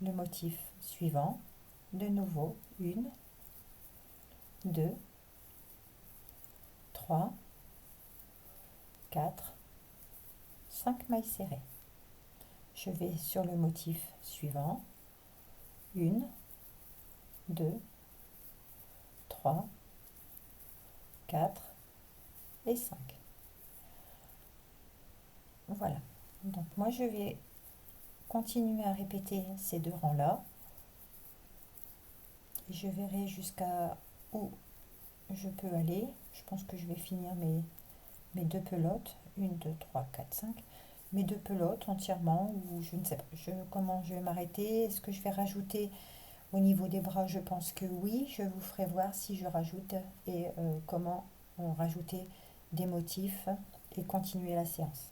le motif suivant, de nouveau 1, 2, 3, 4, 5 mailles serrées. Je vais sur le motif suivant, 1, 2, 3, 4 et 5. Voilà. Donc moi je vais continuer à répéter ces deux rangs là. Je verrai jusqu'à où je peux aller. Je pense que je vais finir mes deux pelotes. 1, 2, 3, 4, 5. Mes deux pelotes entièrement, ou je ne sais pas comment je vais m'arrêter. Est-ce que je vais rajouter au niveau des bras? Je pense que oui. Je vous ferai voir si je rajoute et comment rajouter des motifs et continuer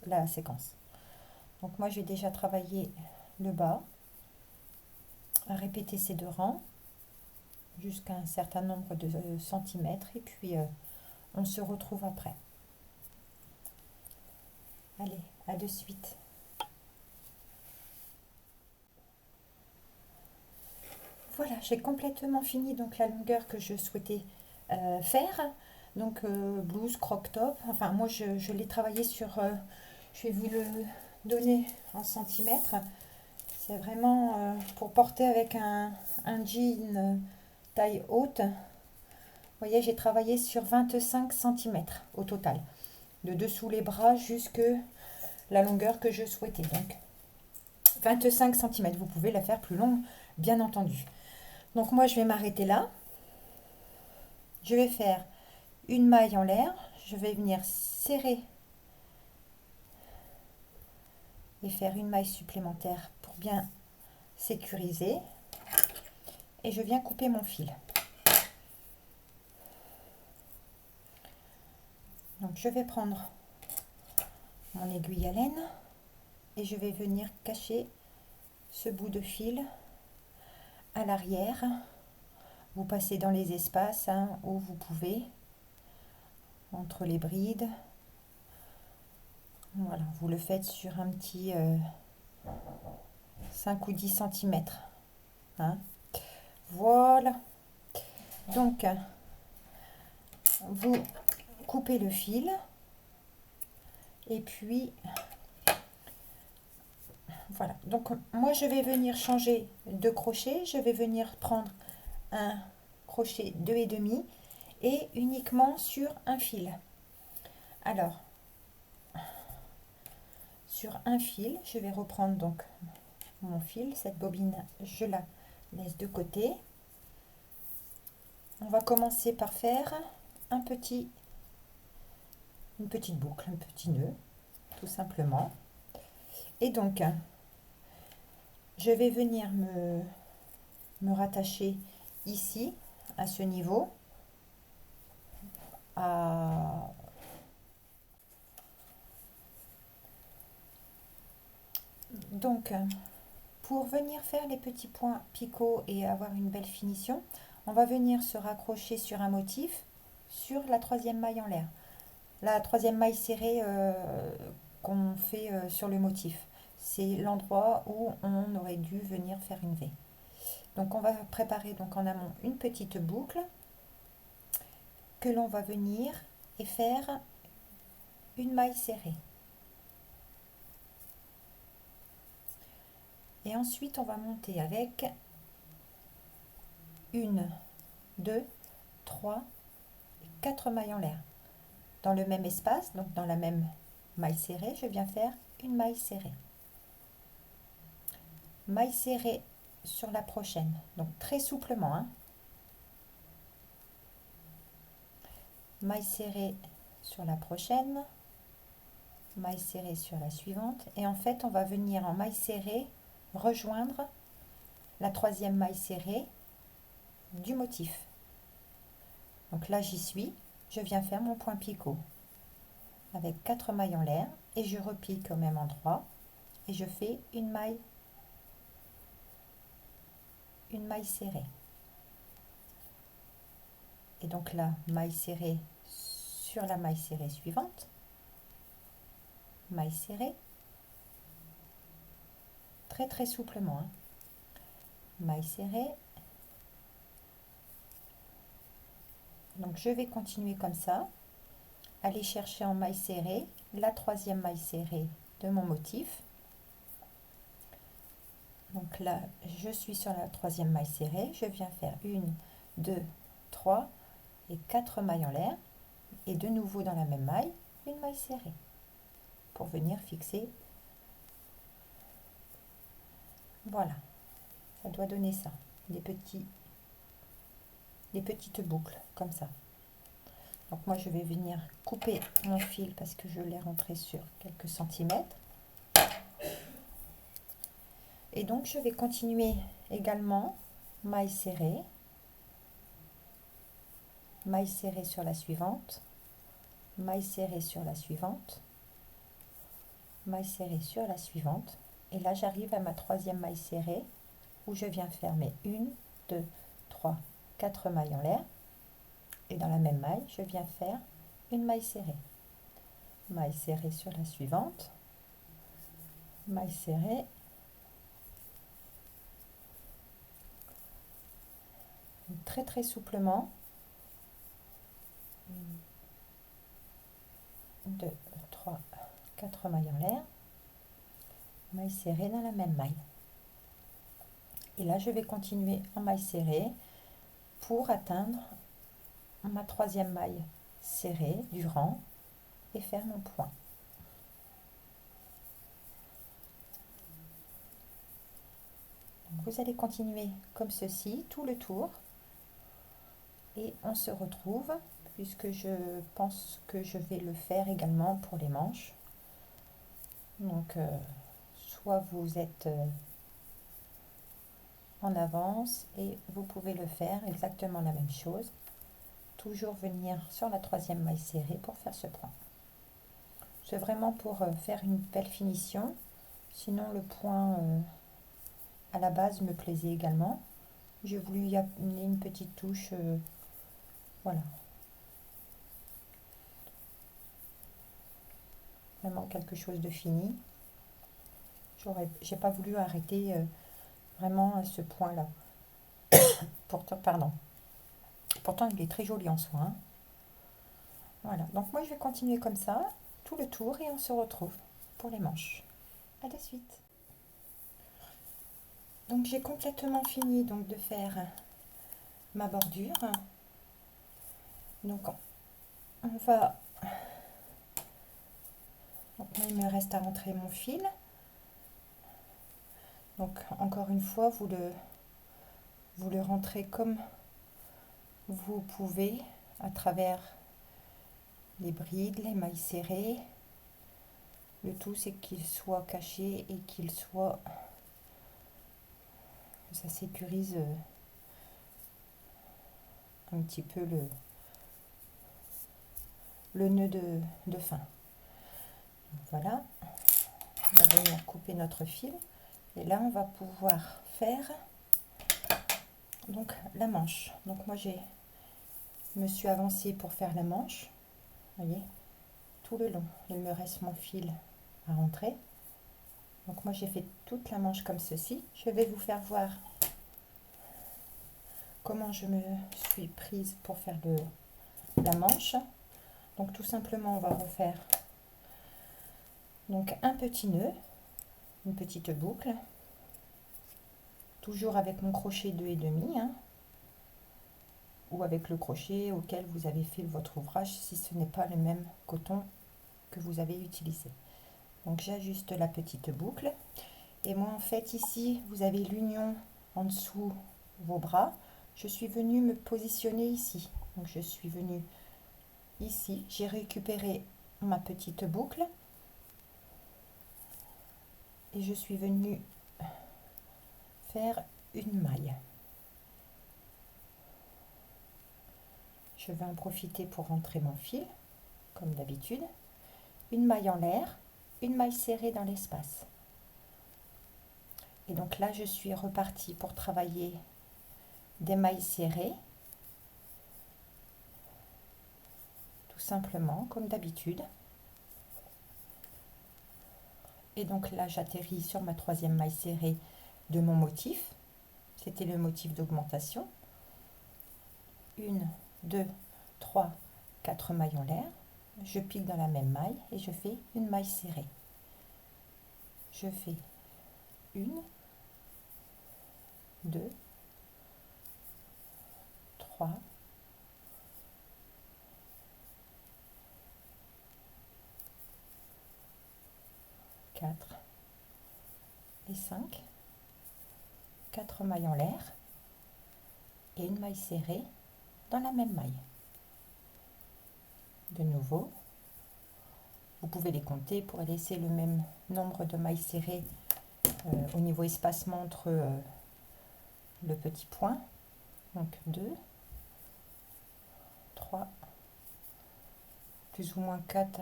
la séquence. Donc moi j'ai déjà travaillé le bas, à répéter ces deux rangs jusqu'à un certain nombre de centimètres et puis on se retrouve après. Allez, à de suite. Voilà, j'ai complètement fini donc la longueur que je souhaitais faire. Donc blouse, croc-top. Enfin moi je l'ai travaillé sur, je vais vous le donner en centimètres. C'est vraiment pour porter avec un jean taille haute. Vous voyez, j'ai travaillé sur 25 centimètres au total. De dessous les bras jusque la longueur que je souhaitais. Donc 25 centimètres. Vous pouvez la faire plus longue, bien entendu. Donc moi, je vais m'arrêter là. Je vais faire une maille en l'air. Je vais venir serrer et faire une maille supplémentaire pour bien sécuriser. Et je viens couper mon fil. Donc je vais prendre mon aiguille à laine et je vais venir cacher ce bout de fil à l'arrière. Vous passez dans les espaces où vous pouvez, entre les brides. Voilà, vous le faites sur un petit 5 ou 10 centimètres. Voilà. Donc, vous coupez le fil. Et puis, voilà. Donc, moi, je vais venir changer de crochet. Je vais venir prendre un crochet 2,5 et uniquement sur un fil. Alors, sur un fil, je vais reprendre donc mon fil. Cette bobine, je la laisse de côté. On va commencer par faire une petite boucle, un petit nœud, tout simplement. Et donc, je vais venir me rattacher ici, à ce niveau, Donc, pour venir faire les petits points picots et avoir une belle finition, on va venir se raccrocher sur un motif sur la troisième maille en l'air. La troisième maille serrée qu'on fait sur le motif. C'est l'endroit où on aurait dû venir faire une V. Donc on va préparer donc en amont une petite boucle que l'on va venir et faire une maille serrée. Et ensuite on va monter avec 1, 2, 3, 4 mailles en l'air. Dans le même espace, donc dans la même maille serrée, je viens faire une maille serrée. Maille serrée sur la prochaine, donc très souplement. Maille serrée sur la prochaine, maille serrée sur la suivante. Et en fait, on va venir en maille serrée rejoindre la troisième maille serrée du motif. Donc là, j'y suis. Je viens faire mon point picot avec 4 mailles en l'air et je repique au même endroit et je fais une maille serrée. Et donc là, maille serrée sur la maille serrée suivante, maille serrée, très très souplement, maille serrée. Donc je vais continuer comme ça, aller chercher en maille serrée la troisième maille serrée de mon motif. Donc là, je suis sur la troisième maille serrée, je viens faire 1, 2, 3 et 4 mailles en l'air. et de nouveau dans la même maille, une maille serrée pour venir fixer. Voilà, ça doit donner ça, des petites boucles comme ça. Donc moi je vais venir couper mon fil parce que je l'ai rentré sur quelques centimètres. Et donc je vais continuer également maille serrée sur la suivante, maille serrée sur la suivante, maille serrée sur la suivante. Et là j'arrive à ma troisième maille serrée où je viens faire mes 1, 2, 3, 4 mailles en l'air. Et dans la même maille, je viens faire une maille serrée sur la suivante, maille serrée, très très souplement, 2, 3, 4 mailles en l'air, maille serrée dans la même maille. Et là, je vais continuer en maille serrée pour atteindre ma troisième maille serrée du rang et faire mon point. Donc, vous allez continuer comme ceci tout le tour et on se retrouve puisque je pense que je vais le faire également pour les manches. Donc soit vous êtes en avance et vous pouvez le faire exactement la même chose, toujours venir sur la troisième maille serrée pour faire ce point. C'est vraiment pour faire une belle finition, sinon le point à la base me plaisait également. J'ai voulu y amener une petite touche, voilà, vraiment quelque chose de fini. J'ai pas voulu arrêter vraiment à ce point là. Pourtant il est très joli en soi, hein. Voilà, donc moi je vais continuer comme ça tout le tour et on se retrouve pour les manches. À de suite. Donc j'ai complètement fini donc de faire ma bordure. Donc on va, donc là, il me reste à rentrer mon fil. Donc encore une fois, vous le rentrez comme vous pouvez à travers les brides, les mailles serrées. Le tout c'est qu'il soit caché et qu'il soit, ça sécurise un petit peu le nœud de fin. Voilà, on va venir couper notre fil et là on va pouvoir faire donc la manche. Donc moi je me suis avancée pour faire la manche, voyez, tout le long il me reste mon fil à rentrer. Donc moi j'ai fait toute la manche comme ceci. Je vais vous faire voir comment je me suis prise pour faire la manche. Donc tout simplement on va refaire donc un petit nœud, une petite boucle, toujours avec mon crochet 2,5, hein, ou avec le crochet auquel vous avez fait votre ouvrage si ce n'est pas le même coton que vous avez utilisé. Donc j'ajuste la petite boucle et moi en fait ici vous avez l'union en dessous vos bras. Je suis venue me positionner ici, donc je suis venue ici, j'ai récupéré ma petite boucle et je suis venue faire une maille. Je vais en profiter pour rentrer mon fil comme d'habitude, une maille en l'air, une maille serrée dans l'espace. Et donc là je suis repartie pour travailler des mailles serrées, tout simplement comme d'habitude. Et donc là j'atterris sur ma troisième maille serrée de mon motif, c'était le motif d'augmentation. 1, 2, 3, 4 mailles en l'air, je pique dans la même maille et je fais une maille serrée. Je fais 1, 2, 3, 4 et 5, 4 mailles en l'air et une maille serrée dans la même maille. De nouveau, vous pouvez les compter pour laisser le même nombre de mailles serrées au niveau espacement entre le petit point. Donc 2, 3, plus ou moins 4,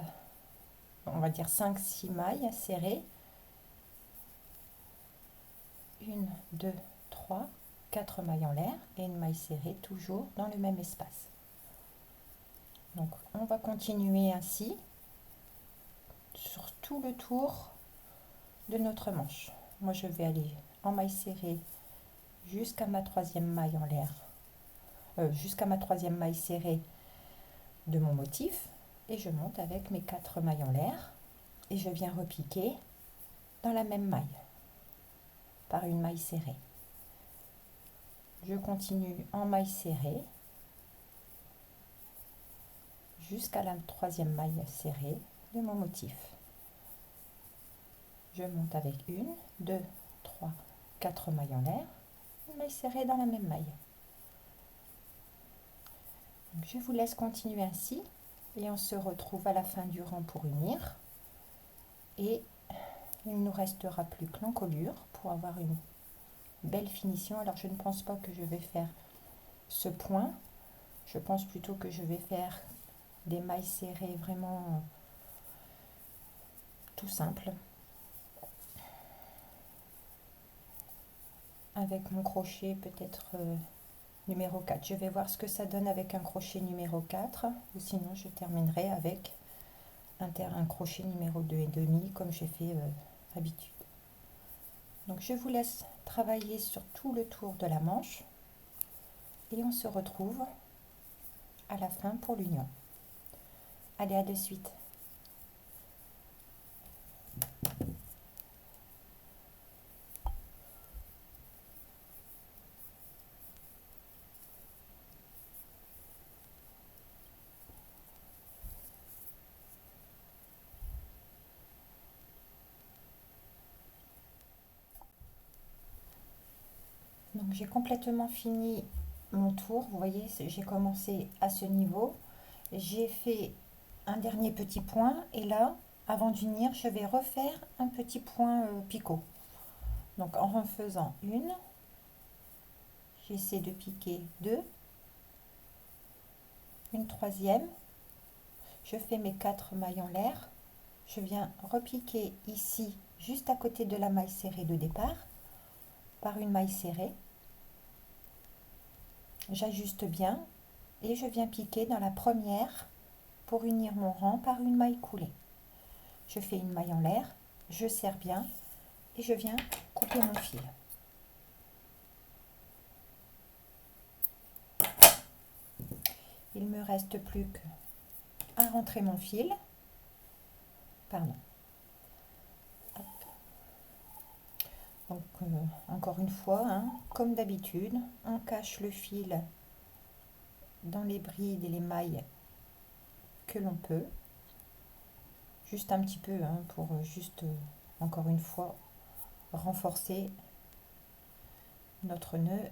on va dire 5, 6 mailles serrées. 1, 2, 3, 4 mailles en l'air et une maille serrée toujours dans le même espace. Donc on va continuer ainsi sur tout le tour de notre manche. Moi je vais aller en maille serrée jusqu'à ma troisième maille en l'air, jusqu'à ma troisième maille serrée de mon motif et je monte avec mes 4 mailles en l'air et je viens repiquer dans la même maille par une maille serrée. Je continue en maille serrée jusqu'à la troisième maille serrée de mon motif. Je monte avec 1, 2, 3, 4 mailles en l'air, une maille serrée dans la même maille. Donc, je vous laisse continuer ainsi et on se retrouve à la fin du rang pour unir. Et il ne nous restera plus que l'encolure pour avoir une belle finition. Alors je ne pense pas que je vais faire ce point, je pense plutôt que je vais faire des mailles serrées vraiment tout simple avec mon crochet peut-être numéro 4. Je vais voir ce que ça donne avec un crochet numéro 4 ou sinon je terminerai avec un crochet numéro 2,5 comme j'ai fait d'habitude. Donc je vous laisse travailler sur tout le tour de la manche et on se retrouve à la fin pour l'union. Allez, à de suite. Donc j'ai complètement fini mon tour. Vous voyez, j'ai commencé à ce niveau. J'ai fait un dernier petit point et là, avant d'unir, je vais refaire un petit point picot. Donc en refaisant j'essaie de piquer 2, une troisième, je fais mes 4 mailles en l'air, je viens repiquer ici juste à côté de la maille serrée de départ par une maille serrée, j'ajuste bien et je viens piquer dans la première pour unir mon rang par une maille coulée. Je fais une maille en l'air, je serre bien et je viens couper mon fil. Il me reste plus qu'à rentrer mon fil. Pardon. Hop. Donc encore une fois, hein, comme d'habitude, on cache le fil dans les brides et les mailles que l'on peut. Juste un petit peu hein, pour juste encore une fois renforcer notre nœud.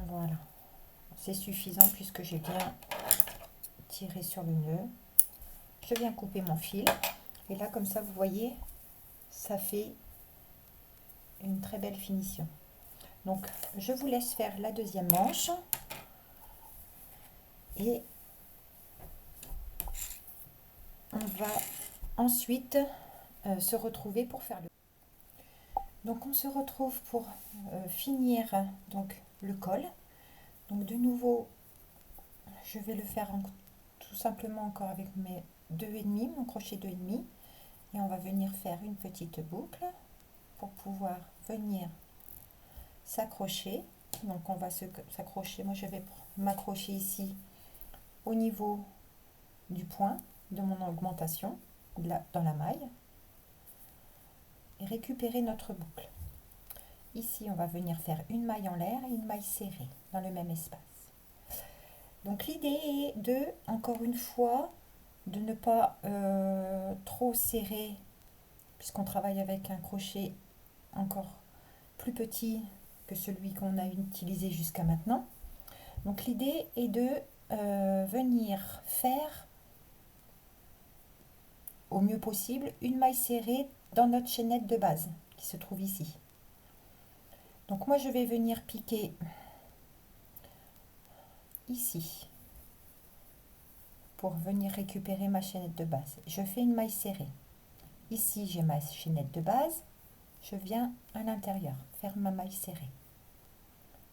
Voilà, c'est suffisant puisque j'ai bien tiré sur le nœud. Je viens couper mon fil et là comme ça vous voyez ça fait une très belle finition. Donc je vous laisse faire la deuxième manche et on va ensuite se retrouver pour faire le... Donc on se retrouve pour finir donc le col. Donc de nouveau je vais le faire tout simplement encore avec mes 2,5, mon crochet 2,5 et on va venir faire une petite boucle pour pouvoir venir s'accrocher. Donc on va s'accrocher, moi je vais m'accrocher ici au niveau du point de mon augmentation dans la maille et récupérer notre boucle. Ici on va venir faire une maille en l'air et une maille serrée dans le même espace. Donc l'idée est de, encore une fois, de ne pas trop serrer, puisqu'on travaille avec un crochet encore plus petit que celui qu'on a utilisé jusqu'à maintenant. Donc l'idée est de venir faire au mieux possible une maille serrée dans notre chaînette de base qui se trouve ici. Donc moi je vais venir piquer ici pour venir récupérer ma chaînette de base. Je fais une maille serrée. Ici j'ai ma chaînette de base, je viens à l'intérieur faire ma maille serrée.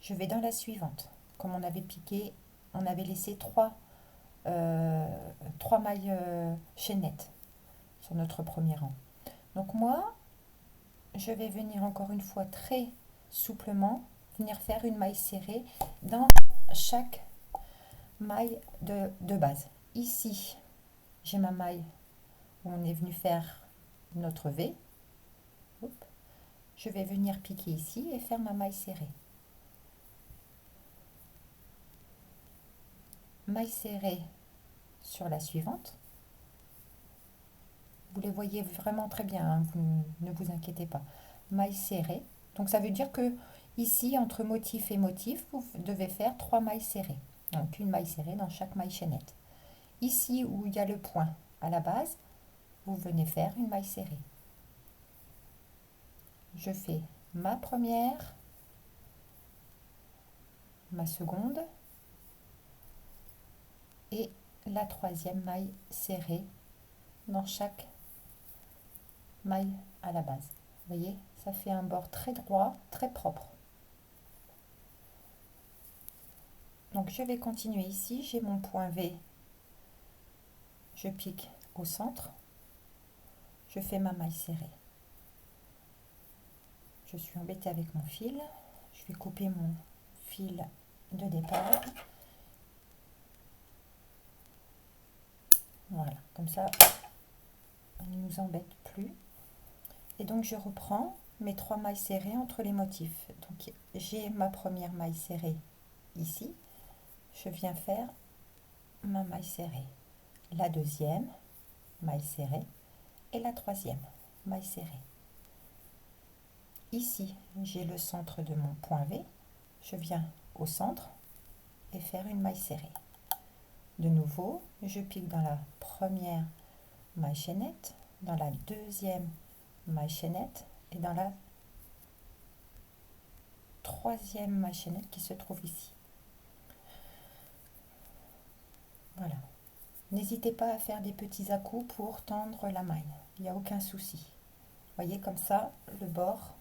Je vais dans la suivante. Comme on avait piqué, on avait laissé trois mailles chaînettes sur notre premier rang. Donc moi, je vais venir encore une fois très souplement, venir faire une maille serrée dans chaque maille de base. Ici, j'ai ma maille où on est venu faire notre V. Hop. Je vais venir piquer ici et faire ma maille serrée. Maille serrée sur la suivante. Vous les voyez vraiment très bien, hein, ne vous inquiétez pas. Maille serrée. Donc ça veut dire que ici, entre motif et motif, vous devez faire 3 mailles serrées. Donc une maille serrée dans chaque maille chaînette. Ici où il y a le point à la base, vous venez faire une maille serrée. Je fais ma première, ma seconde et la troisième maille serrée dans chaque maille à la base. Vous voyez, ça fait un bord très droit, très propre. Donc je vais continuer ici, j'ai mon point V, je pique au centre, je fais ma maille serrée. Je suis embêtée avec mon fil, je vais couper mon fil de départ. Voilà, comme ça, on ne nous embête plus. Et donc je reprends mes 3 mailles serrées entre les motifs. Donc j'ai ma première maille serrée ici, je viens faire ma maille serrée, la deuxième maille serrée et la troisième maille serrée. Ici j'ai le centre de mon point V, je viens au centre et faire une maille serrée. De nouveau, je pique dans la première maille chaînette, dans la deuxième maille chaînette et dans la troisième maille chaînette qui se trouve ici. Voilà. N'hésitez pas à faire des petits à-coups pour tendre la maille. Il n'y a aucun souci. Voyez, comme ça, le bord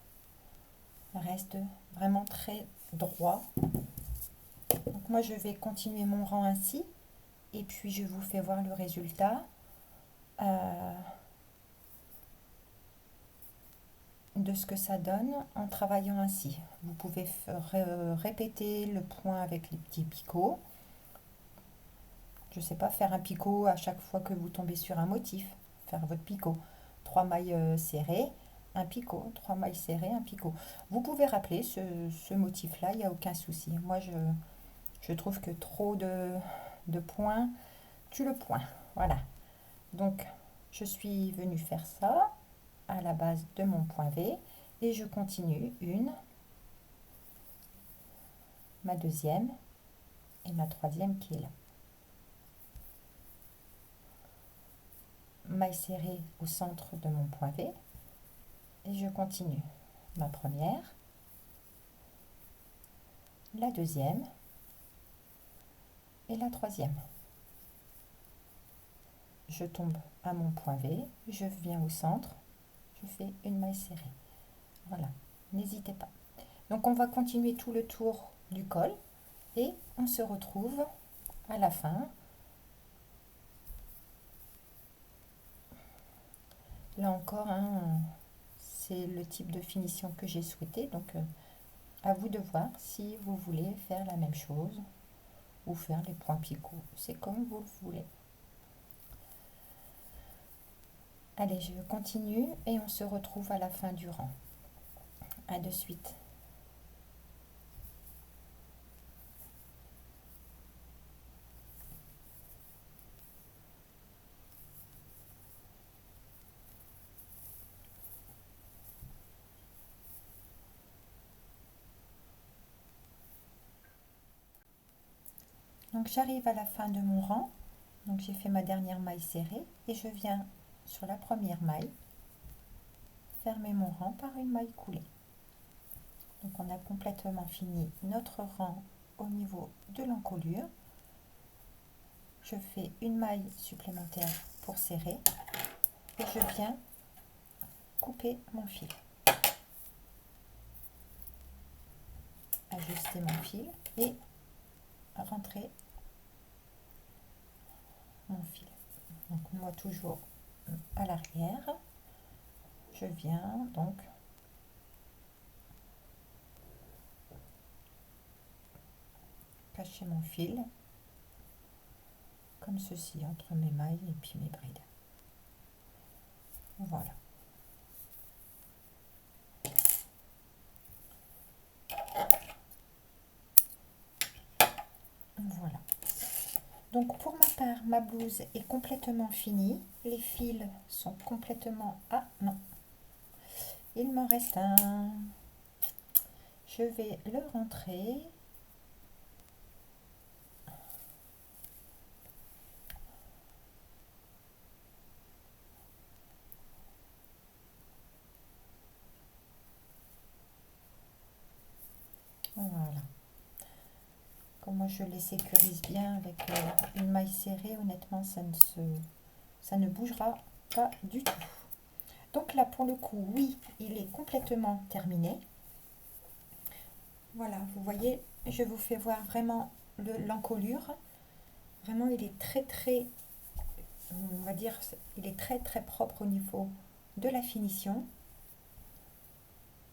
reste vraiment très droit. Donc moi, je vais continuer mon rang ainsi. Et puis, je vous fais voir le résultat. De ce que ça donne en travaillant ainsi. Vous pouvez répéter le point avec les petits picots. Je sais pas, faire un picot à chaque fois que vous tombez sur un motif. Faire votre picot. 3 mailles serrées, un picot. 3 mailles serrées, un picot. Vous pouvez rappeler ce motif-là, il n'y a aucun souci. Moi, je trouve que trop de points tue le point. Voilà. Donc, je suis venue faire ça à la base de mon point V et je continue une, ma deuxième et ma troisième qui est là. Maille serrée au centre de mon point V et je continue ma première, la deuxième et la troisième. Je tombe à mon point V, je viens au centre, je fais une maille serrée. Voilà, n'hésitez pas. Donc on va continuer tout le tour du col et on se retrouve à la fin. Là encore, hein, c'est le type de finition que j'ai souhaité, donc à vous de voir si vous voulez faire la même chose ou faire les points picots, c'est comme vous le voulez. Allez, je continue et on se retrouve à la fin du rang. À de suite. Donc j'arrive à la fin de mon rang, donc j'ai fait ma dernière maille serrée et je viens sur la première maille fermer mon rang par une maille coulée. Donc on a complètement fini notre rang au niveau de l'encolure. Je fais une maille supplémentaire pour serrer et je viens couper mon fil, ajuster mon fil et rentrer mon fil. Donc moi toujours à l'arrière, je viens donc cacher mon fil comme ceci entre mes mailles et puis mes brides. Voilà. Voilà. Donc pour ma part, ma blouse est complètement finie. Les fils sont complètement... Ah non, il m'en reste un. Je vais le rentrer. Voilà. Comme moi je les sécurise bien avec une maille serrée, honnêtement ça ne bougera pas du tout. Donc là pour le coup, oui, il est complètement terminé. Voilà, vous voyez, je vous fais voir vraiment l'encolure. Vraiment, il est très, on va dire, il est très propre au niveau de la finition.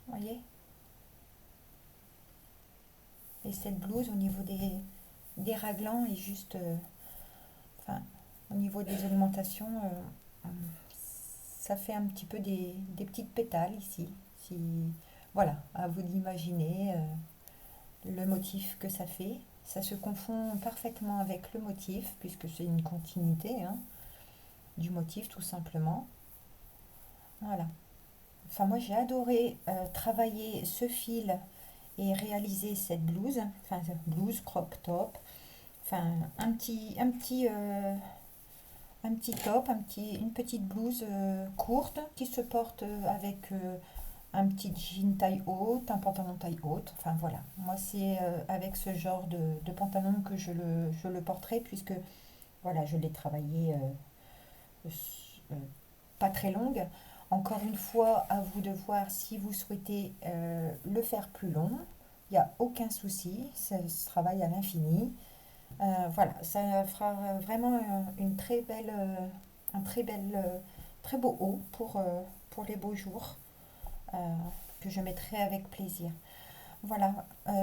Vous voyez? Et cette blouse au niveau des raglans est juste, enfin, au niveau des augmentations, ça fait un petit peu des petites pétales ici. Si, voilà, à vous d'imaginer le motif que ça fait. Ça se confond parfaitement avec le motif, puisque c'est une continuité hein, du motif tout simplement. Voilà. Enfin, moi j'ai adoré travailler ce fil et réaliser cette blouse, enfin blouse crop top, enfin un petit top, une petite blouse courte qui se porte avec un petit jean taille haute, un pantalon taille haute, enfin voilà. Moi c'est avec ce genre de pantalon que je le porterai puisque voilà, je l'ai travaillé euh, pas très longue. Encore une fois, à vous de voir si vous souhaitez le faire plus long. Il n'y a aucun souci, ça se travaille à l'infini. Voilà, ça fera vraiment une très belle, très beau haut pour les beaux jours euh, que je mettrai avec plaisir. Voilà,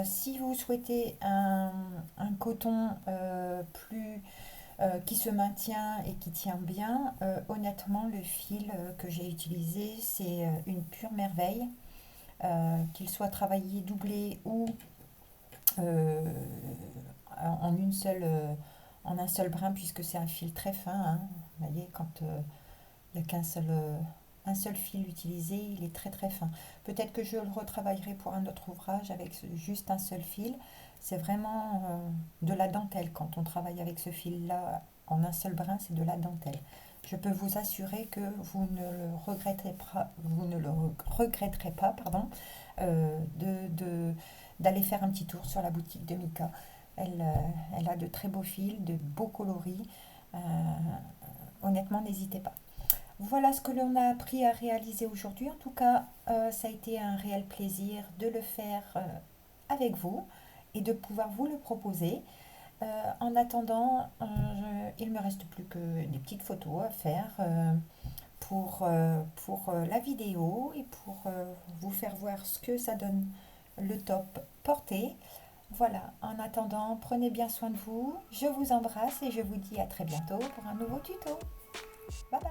si vous souhaitez un coton plus qui se maintient et qui tient bien, honnêtement, le fil que j'ai utilisé, c'est une pure merveille. Qu'il soit travaillé doublé ou euh, en une seule en un seul brin puisque c'est un fil très fin hein. Vous voyez quand il n'y a un seul fil utilisé, il est très fin. Peut-être que je le retravaillerai pour un autre ouvrage avec juste un seul fil. C'est vraiment de la dentelle quand on travaille avec ce fil là en un seul brin, c'est de la dentelle. Je peux vous assurer que vous ne le regretterez pas, pardon, d'aller faire un petit tour sur la boutique de Mika. Elle a de très beaux fils, de beaux coloris. Euh, Honnêtement, n'hésitez pas. Voilà ce que l'on a appris à réaliser aujourd'hui. En tout cas, ça a été un réel plaisir de le faire avec vous et de pouvoir vous le proposer. En attendant, il ne me reste plus que des petites photos à faire pour la vidéo et pour vous faire voir ce que ça donne le top porté. Voilà, en attendant, prenez bien soin de vous. Je vous embrasse et je vous dis à très bientôt pour un nouveau tuto. Bye bye.